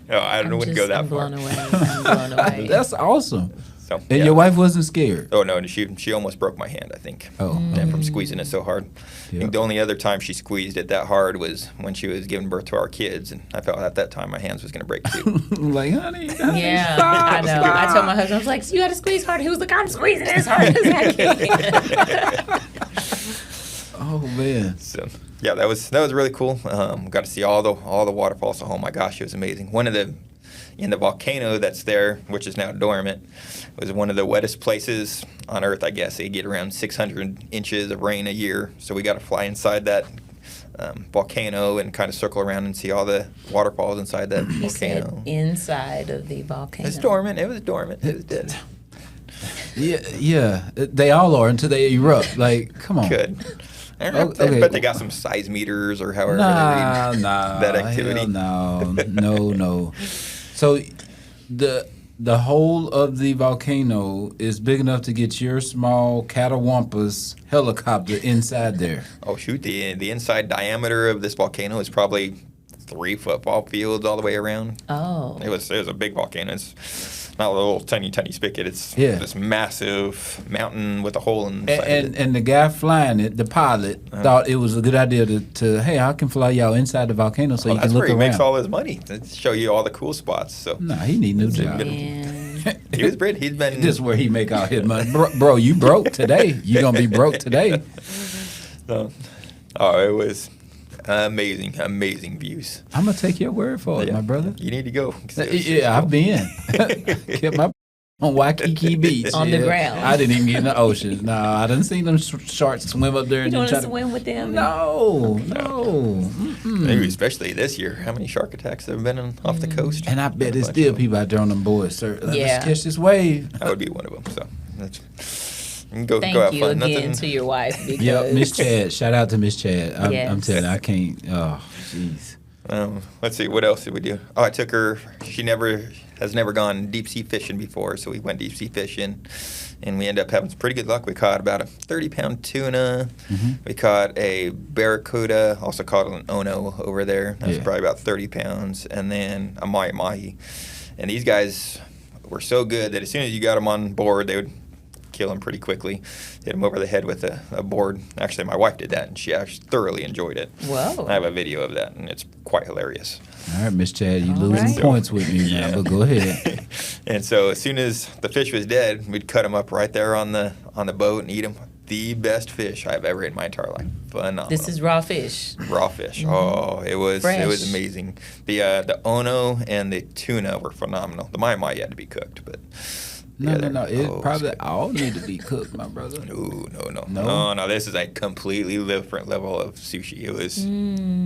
Oh, I wouldn't go that
I'm
far.
blown away. I'm blown away.
That's awesome.
So,
And
yeah.
your wife wasn't scared.
Oh no, she almost broke my hand, I think.
Oh.
Yeah, from squeezing it so hard. I
Yeah.
think the only other time she squeezed it that hard was when she was giving birth to our kids, and I felt at that time my hands was going to break too.
Like, honey,
Yeah,
stop,
I know.
stop.
I told my husband, I was like, "You got to squeeze hard." He was like, "I'm squeezing as hard as I can."
Oh man.
So yeah, that was really cool. Got to see all the waterfalls. Oh my gosh, it was amazing. One of the in the volcano that's there, which is now dormant, was one of the wettest places on Earth. I guess they get around 600 inches of rain a year. So we got to fly inside that volcano and kind of circle around and see all the waterfalls inside that
He said
volcano.
inside of the volcano.
It's dormant. It was dormant. It was dead.
Yeah. They all are until they erupt. Like, come on.
Good. I
Okay.
bet they got some seismometers or however
Nah,
they read that activity.
hell no. So the whole of the volcano is big enough to get your small Catawampus helicopter inside there.
Oh shoot! The inside diameter of this volcano is probably 3 football fields all the way around.
Oh.
It was a big volcano. It's not a little tiny spigot. It's this massive mountain with a hole inside it.
And the guy flying it, the pilot, thought it was a good idea to hey, I can fly y'all inside the volcano so you can
That's
look
where he
around.
makes all his money to show you all the cool spots. So
Nah, he need a new job.
Man.
he was great. He's been
This is where he make all his money. Bro, you broke today. You gonna be broke today.
it was amazing views.
I'm gonna take your word for it, my brother.
You need to go.
Yeah, I've been. Kept my on Waikiki Beach.
On the ground.
I didn't even get in the ocean. No, I didn't see them sharks swim up there.
You
And
don't
then
want
try
to swim with them?
No.
Maybe especially this year. How many shark attacks have been off the coast?
And I bet there's still people out there on them boys, sir.
Yeah.
Let's catch this wave.
I would be one of them. So you can go
Thank
have
you
fun.
again to your wife. Because
Yep, Miss Chad. Shout out to Miss Chad. I'm
Yes.
telling you, I can't. Oh, jeez.
Let's see, what else did we do? Oh, I took her. She has never gone deep sea fishing before, so we went deep sea fishing, and we ended up having some pretty good luck. We caught about a 30-pound tuna.
Mm-hmm.
We caught a barracuda, also caught an ono over there. That was
Yeah.
probably about 30 pounds, and then a mahi. And these guys were so good that as soon as you got them on board, they would kill him pretty quickly. Hit him over the head with a board. Actually, my wife did that, and she actually thoroughly enjoyed it.
Whoa.
I have a video of that, and it's quite hilarious.
All right, Miss Chad, you
All
losing
right.
points with me now,
Yeah.
but go ahead.
And so as soon as the fish was dead, we'd cut him up right there on the boat and eat him. The best fish I've ever ate in my entire life. Phenomenal.
this is raw fish.
raw fish. Oh, it was
Fresh.
amazing. The ono and the tuna were phenomenal. The mai had to be cooked, but
No. It
Oh,
probably
so-
all need to be cooked, my brother.
No. This is a completely different level of sushi. It was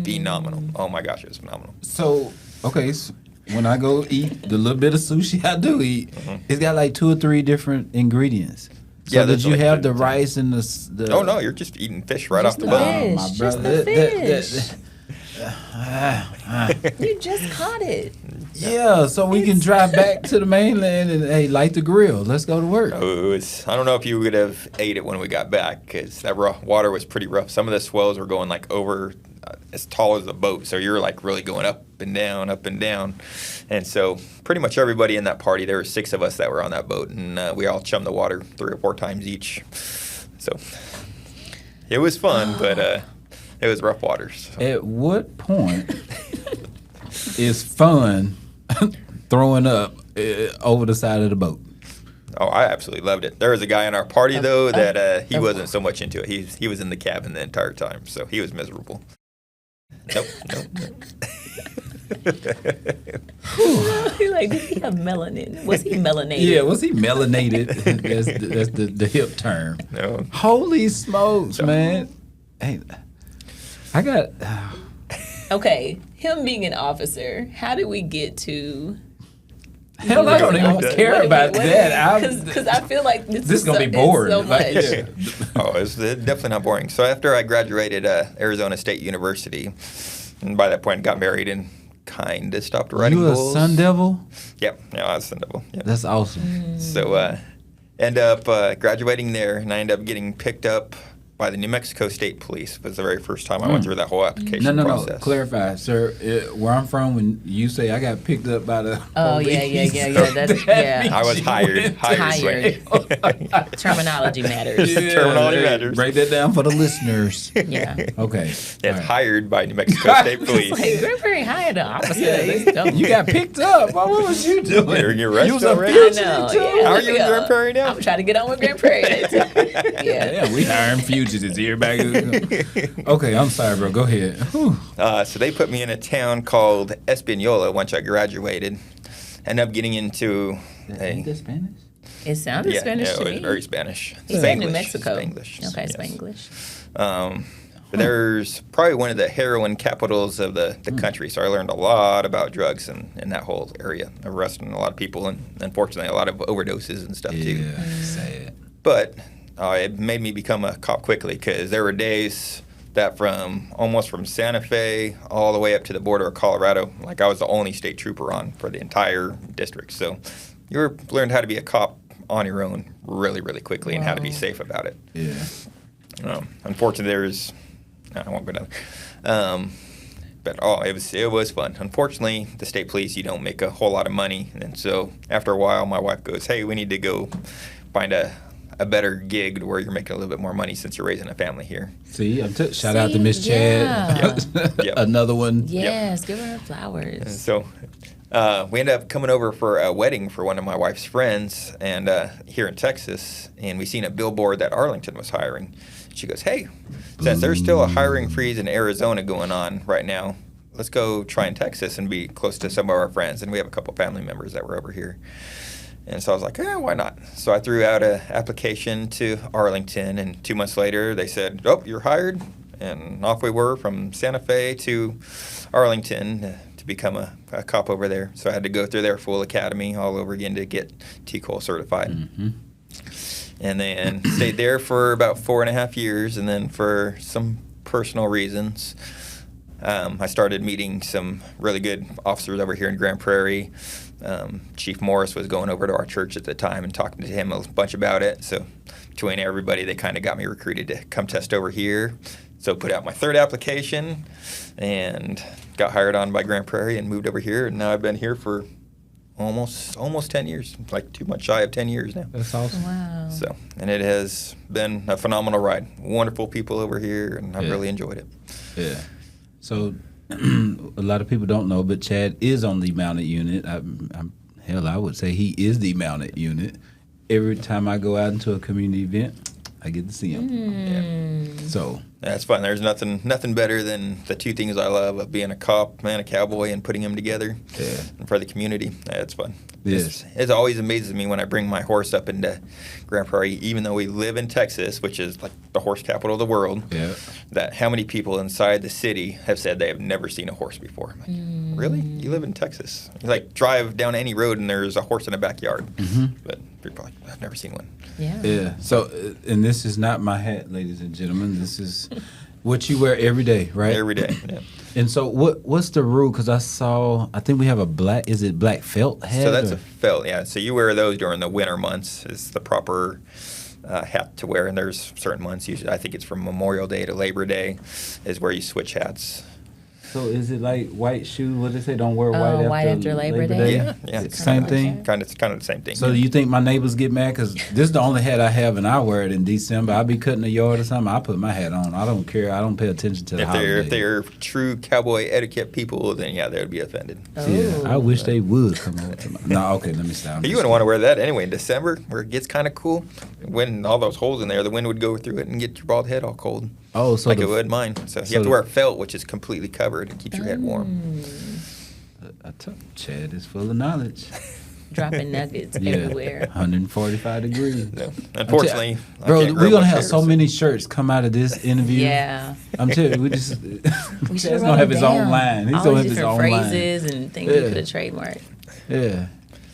phenomenal. Oh my gosh, it was phenomenal.
So, okay, so when I go eat the little bit of sushi I do eat, it's got like 2 or 3 different ingredients. So
Yeah,
did
there's
you
like
have
the-
the rice and the
Oh no, you're just eating fish right
Just
off the
the
boat.
fish.
my
Just
brother.
the fish. You just caught it.
Yeah, so we can drive back to the mainland and hey, light the grill. Let's go to work.
Oh, it was, I don't know if you would have ate it when we got back because that water was pretty rough. Some of the swells were going like over as tall as the boat, so you're like really going up and down, and so pretty much everybody in that party, there were 6 of us that were on that boat, and we all chummed the water 3 or 4 times each. So it was fun, but it was rough waters. So.
At what point is fun throwing up over the side of the boat?
Oh, I absolutely loved it. There was a guy in our party though that he wasn't so much into it. He was in the cabin the entire time, so he was miserable. Nope.
He's like, did he have melanin? Was he melanated?
Yeah, was he melanated? that's the hip term.
No.
Holy smokes, man! Hey, I got.
Okay, him being an officer, how did we get to
Hell, I don't even care about that.
Because I feel like this
is going to be boring.
So much.
It's definitely not boring. So after I graduated Arizona State University, and by that point got married and kind of stopped writing
bulls.
bulls.
You a Sun Devil?
Yep. Yeah, I was a Sun Devil. Yep.
That's awesome.
So end up graduating there, and I ended up getting picked up by the New Mexico State Police. It was the very first time I went through that whole application process.
No. Clarify, sir. Where I'm from, when you say I got picked up by the police,
yeah.
I was hired.
Terminology matters.
Terminology matters.
Break that down for the listeners.
Yeah.
Okay.
It's hired by New Mexico State Police.
Like, Grand Prairie hired the opposite.
You got picked up. What was you doing?
You're in your rest
You was
already?
a fugitive too?
Yeah,
How are you in Grand Prairie now?
I'm trying to get on with Grand Prairie.
Yeah, we hiring fugitives. Everybody. Okay, I'm sorry, bro. Go ahead.
So they put me in a town called Espanola once I graduated. Ended up getting into
Spanish?
It sounded Spanish to
it
me.
was very Spanish.
He said New Mexico.
Spanglish.
Okay,
yes.
Spanglish.
But there's probably one of the heroin capitals of the country, so I learned a lot about drugs in that whole area, arresting a lot of people, and unfortunately a lot of overdoses and stuff too.
Yeah, sad.
But it made me become a cop quickly, because there were days that almost from Santa Fe all the way up to the border of Colorado, like I was the only state trooper on for the entire district. So you learned how to be a cop on your own really, really quickly and how to be safe about it.
Yeah.
Unfortunately, I won't go down. But it was fun. Unfortunately, the state police, you don't make a whole lot of money. And so after a while, my wife goes, hey, we need to go find a better gig where you're making a little bit more money since you're raising a family here.
See, shout out to Miss Chad.
Yep.
Another one.
Yes, give her flowers.
And so we ended up coming over for a wedding for one of my wife's friends, and here in Texas, and we seen a billboard that Arlington was hiring. She goes, hey, since there's still a hiring freeze in Arizona going on right now, let's go try in Texas and be close to some of our friends. And we have a couple family members that were over here. And so I was like, why not? So I threw out an application to Arlington, and 2 months later they said, oh, you're hired. And off we were from Santa Fe to Arlington to become a cop over there. So I had to go through their full academy all over again to get TCOL certified. Mm-hmm. And then stayed there for about 4.5 years, and then for some personal reasons, I started meeting some really good officers over here in Grand Prairie. Chief Morris was going over to our church at the time and talking to him a bunch about it. So between everybody, they kind of got me recruited to come test over here. So put out my third application and got hired on by Grand Prairie and moved over here. And now I've been here for almost 10 years, like 2 months shy of 10 years now.
That's awesome.
Wow.
So, and it has been a phenomenal ride. Wonderful people over here, and I've really enjoyed it.
Yeah. So a lot of people don't know, but Chad is on the mounted unit. I would say he is the mounted unit. Every time I go out into a community event, I get to see him. Yeah. So
that's fun. There's nothing better than the two things I love of being a cop and a cowboy and putting them together for the community. It's fun.
Yes.
It always amazes me when I bring my horse up into Grand Prairie, even though we live in Texas, which is like the horse capital of the world, that how many people inside the city have said they have never seen a horse before. I'm like, really? You live in Texas? You like drive down any road and there's a horse in the backyard. Mm-hmm. But people are like, I've never seen one.
Yeah. So, and this is not my hat, ladies and gentlemen. This is what you wear every day, right?
Every day, yeah.
And so what's the rule? Because I think we have a black felt hat?
So that's a felt, yeah. So you wear those during the winter months is the proper hat to wear. And there's certain months, usually I think it's from Memorial Day to Labor Day, is where you switch hats.
So is it like white shoes? What do they say? Don't wear white after Labor Day?
Yeah.
Same thing?
Kind of the same thing.
So do you think my neighbors get mad? Because this is the only hat I have, and I wear it in December. I'll be cutting the yard or something. I put my hat on. I don't care. I don't pay attention to the holiday.
If they're true cowboy etiquette people, then yeah, they would be offended.
Oh.
Yeah, I wish they would come over to my... No, okay, let me stop.
You wouldn't want to wear that anyway in December, where it gets kind of cool. When all those holes in there, the wind would go through it and get your bald head all cold.
Oh, so
like it would mine. So you have to wear a felt, which is completely covered. It keeps your head warm.
I tell you, Chad is full of knowledge.
Dropping nuggets everywhere.
145 degrees.
No. Unfortunately,
bro, we're going to have so many shirts come out of this interview.
Yeah.
I'm telling you, Chad's going to have his own line. He's going to have his own line.
Phrases and things you could have trademarked.
Yeah.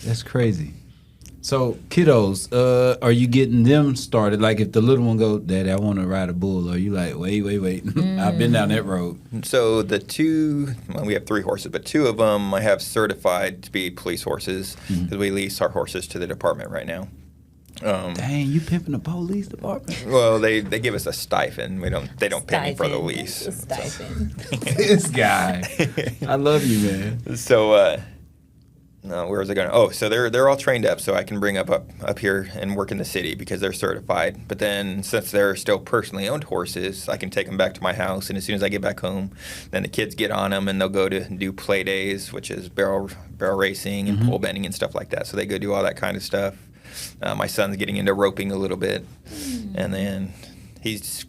That's crazy. So kiddos, are you getting them started? Like if the little one goes, Daddy, I want to ride a bull, or you like, wait. I've been down that road.
So we have 3 horses, but 2 of them I have certified to be police horses because we lease our horses to the department right now.
Dang, you pimping the police department?
Well, they give us a stipend. They don't pay me for the lease.
A stipend.
This guy, I love you, man.
So. No, where was I going? Oh, so they're all trained up, so I can bring up here and work in the city because they're certified. But then, since they're still personally owned horses, I can take them back to my house, and as soon as I get back home, then the kids get on them, and they'll go to do play days, which is barrel racing and pole bending and stuff like that. So they go do all that kind of stuff. My son's getting into roping a little bit, and then he's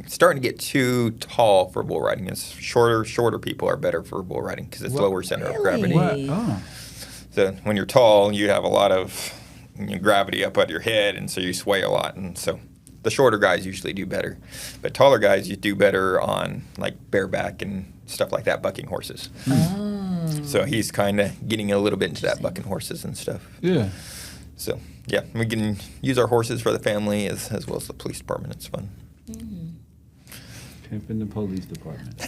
starting to get too tall for bull riding. It's shorter people are better for bull riding because it's lower center of gravity.
What? Oh.
So when you're tall, you have a lot of gravity up under your head, and so you sway a lot. And so the shorter guys usually do better. But taller guys, you do better on like bareback and stuff like that, bucking horses.
Oh.
So he's kind of getting a little bit into that bucking horses and stuff.
Yeah.
So, yeah, we can use our horses for the family as well as the police department. It's fun.
Pimping the police department.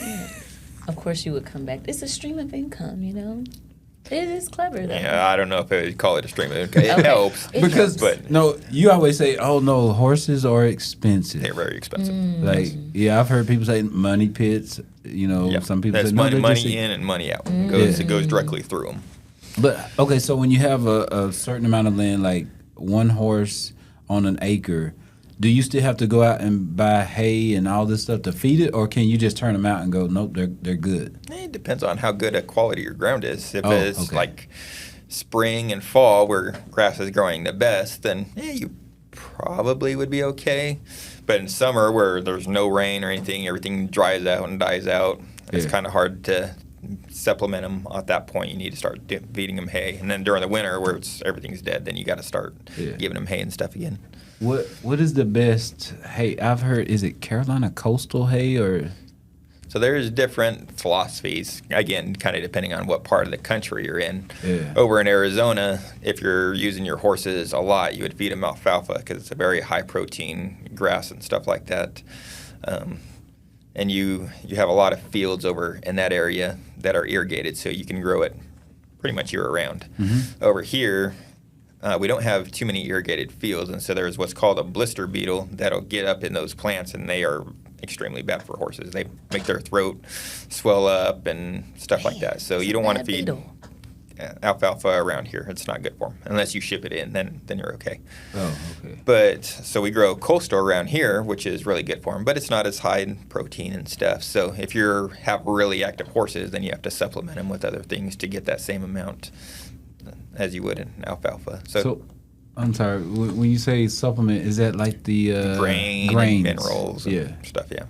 Of course you would come back. It's a stream of income, you know. It is clever, though.
Yeah, I don't know if I would call it a stream of income. It helps.
No, you always say, "Oh no, horses are expensive."
They're very expensive.
Like, yeah, I've heard people say money pits. You know, some people
That's
say no,
money in and money out. It goes directly through them.
But okay, so when you have a certain amount of land, like one horse on an acre, do you still have to go out and buy hay and all this stuff to feed it, or can you just turn them out and go, nope, they're good?
It depends on how good a quality your ground is. If it's like spring and fall where grass is growing the best, then you probably would be okay. But in summer where there's no rain or anything, everything dries out and dies out, it's kind of hard to supplement them at that point. You need to start feeding them hay. And then during the winter where everything's dead, then you got to start giving them hay and stuff again.
What is the best hay? I've heard, is it Carolina coastal hay or?
So there's different philosophies, again, kind of depending on what part of the country you're in.
Yeah.
Over in Arizona, if you're using your horses a lot, you would feed them alfalfa because it's a very high protein grass and stuff like that. And you have a lot of fields over in that area that are irrigated, so you can grow it pretty much year round. Over here, we don't have too many irrigated fields, and so there's what's called a blister beetle that'll get up in those plants, and they are extremely bad for horses. They make their throat swell up and stuff like that. So you don't want to feed alfalfa around here. It's not good for them unless you ship it in. Then you're okay.
Oh, okay.
But so we grow coastal around here, which is really good for them, but it's not as high in protein and stuff. So if you have really active horses, then you have to supplement them with other things to get that same amount as you would in alfalfa. So
I'm sorry. When you say supplement, is that like the
grains, minerals, and stuff? Yeah.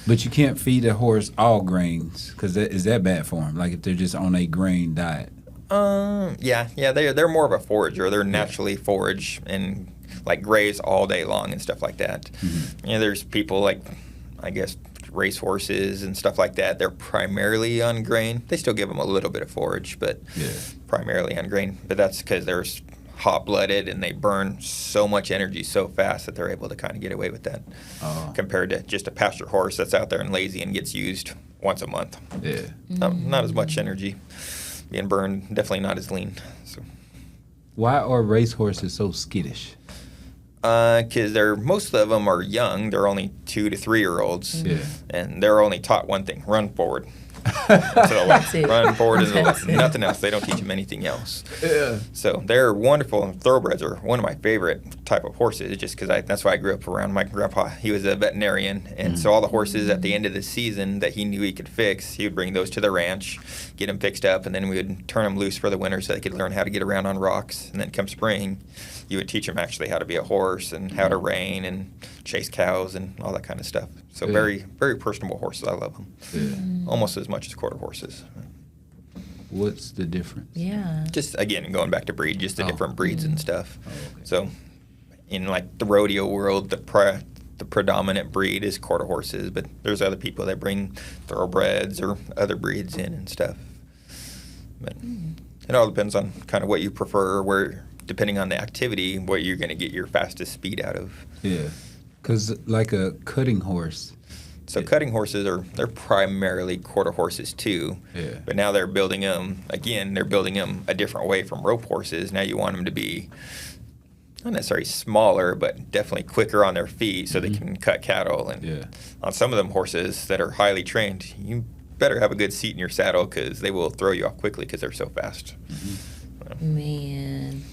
But you can't feed a horse all grains because is that bad for them? Like if they're just on a grain diet.
Yeah. They're more of a forager. They're naturally forage and like graze all day long and stuff like that. There's people like, I guess, race horses and stuff like that. They're primarily on grain. They still give them a little bit of forage, but primarily on grain. But that's because they're hot-blooded and they burn so much energy so fast that they're able to kind of get away with that compared to just a pasture horse that's out there and lazy and gets used once a month. Not as much energy being burned, definitely not as lean. So.
Why are race horses so skittish?
Because most of them are young. They're only 2 to 3 year olds, and they're only taught one thing: run forward. Run forward to the left. Nothing else. They don't teach them anything else. So they're wonderful, and thoroughbreds are one of my favorite type of horses, just because that's why I grew up around my grandpa. He was a veterinarian, and so all the horses at the end of the season that he knew he could fix, he would bring those to the ranch, get them fixed up, and then we would turn them loose for the winter so they could learn how to get around on rocks. And then come spring, you would teach them actually how to be a horse and how to rein and chase cows and all that kind of stuff. So very, very personable horses. I love them. Almost as much as quarter horses.
What's the difference?
Just, again, going back to breed, just the different breeds and stuff. So in, like, the rodeo world, the predominant breed is quarter horses, but there's other people that bring thoroughbreds or other breeds in and stuff. But It all depends on kind of what you prefer, where depending on the activity, what you're going to get your fastest speed out of.
Yeah, because like a cutting horse.
So cutting horses they're primarily quarter horses too.
Yeah.
But now they're building them again. They're building them a different way from rope horses. Now you want them to be not necessarily smaller, but definitely quicker on their feet so they can cut cattle. And on some of them horses that are highly trained, you better have a good seat in your saddle because they will throw you off quickly because they're so fast.
Man.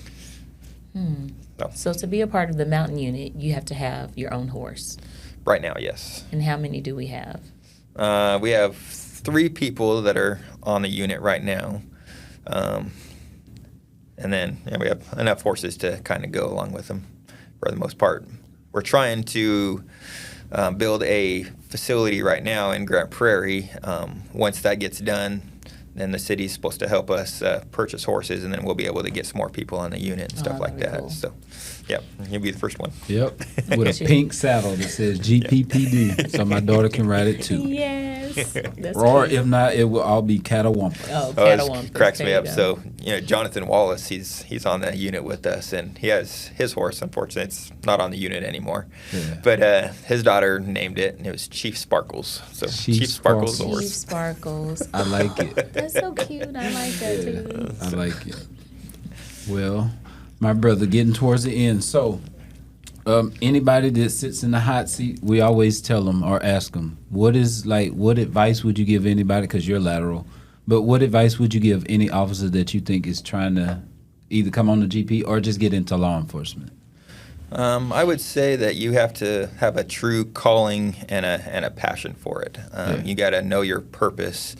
So to be a part of the mountain unit, you have to have your own horse.
Right now, yes.
And how many do we have?
We have 3 people that are on the unit right now. And then we have enough horses to kind of go along with them for the most part. We're trying to build a facility right now in Grand Prairie. Once that gets done, then the city's supposed to help us purchase horses, and then we'll be able to get some more people on the unit and stuff like that. Cool. So, you'll be the first one.
Yep, with a pink saddle that says GPPD, so my daughter can ride it too.
Yes. That's
or
cute.
if not, it will all be Catawampa.
Oh, Catawampa.
It cracks me up. So, Jonathan Wallace, he's on the unit with us, and he has his horse. Unfortunately, it's not on the unit anymore. Yeah. But his daughter named it, and it was Chief Sparkles. So Chief Sparkles the horse.
Chief Sparkles.
I like it.
That's so cute. I like that too.
I like it. Well, my brother, getting towards the end. So, anybody that sits in the hot seat, we always tell them or ask them, what advice would you give anybody, because you're lateral, but what advice would you give any officer that you think is trying to either come on the GP or just get into law enforcement?
I would say that you have to have a true calling and a passion for it. You got to know your purpose.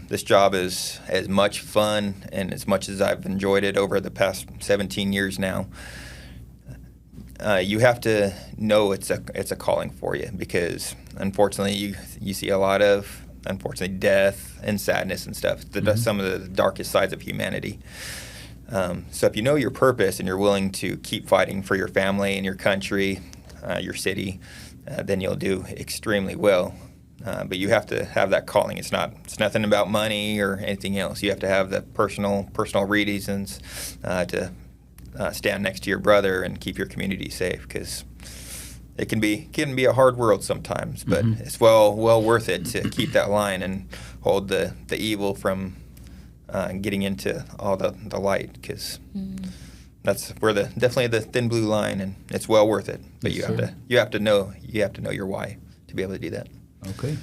This job is as much fun and as much as I've enjoyed it over the past 17 years now. You have to know it's a calling for you, because unfortunately you see a lot of death and sadness and stuff. Some of the darkest sides of humanity. So if you know your purpose and you're willing to keep fighting for your family and your country, your city, then you'll do extremely well. But you have to have that calling. It's nothing about money or anything else. You have to have the personal reasons to stand next to your brother and keep your community safe, because it can be a hard world sometimes, but it's well worth it to keep that line and hold the evil from getting into all the light, because that's where definitely the thin blue line, and it's well worth it. But you have to know your why to be able to do that.
Okay.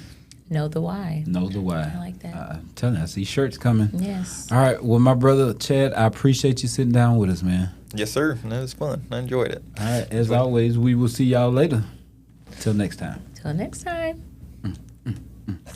Know the why.
Know the why.
I like that.
I'm telling you, I see shirts coming.
Yes.
All right. Well, my brother Chad, I appreciate you sitting down with us, man.
Yes, sir. That was fun. I enjoyed it.
All right. As always, we will see y'all later. Till next time.
Till next time.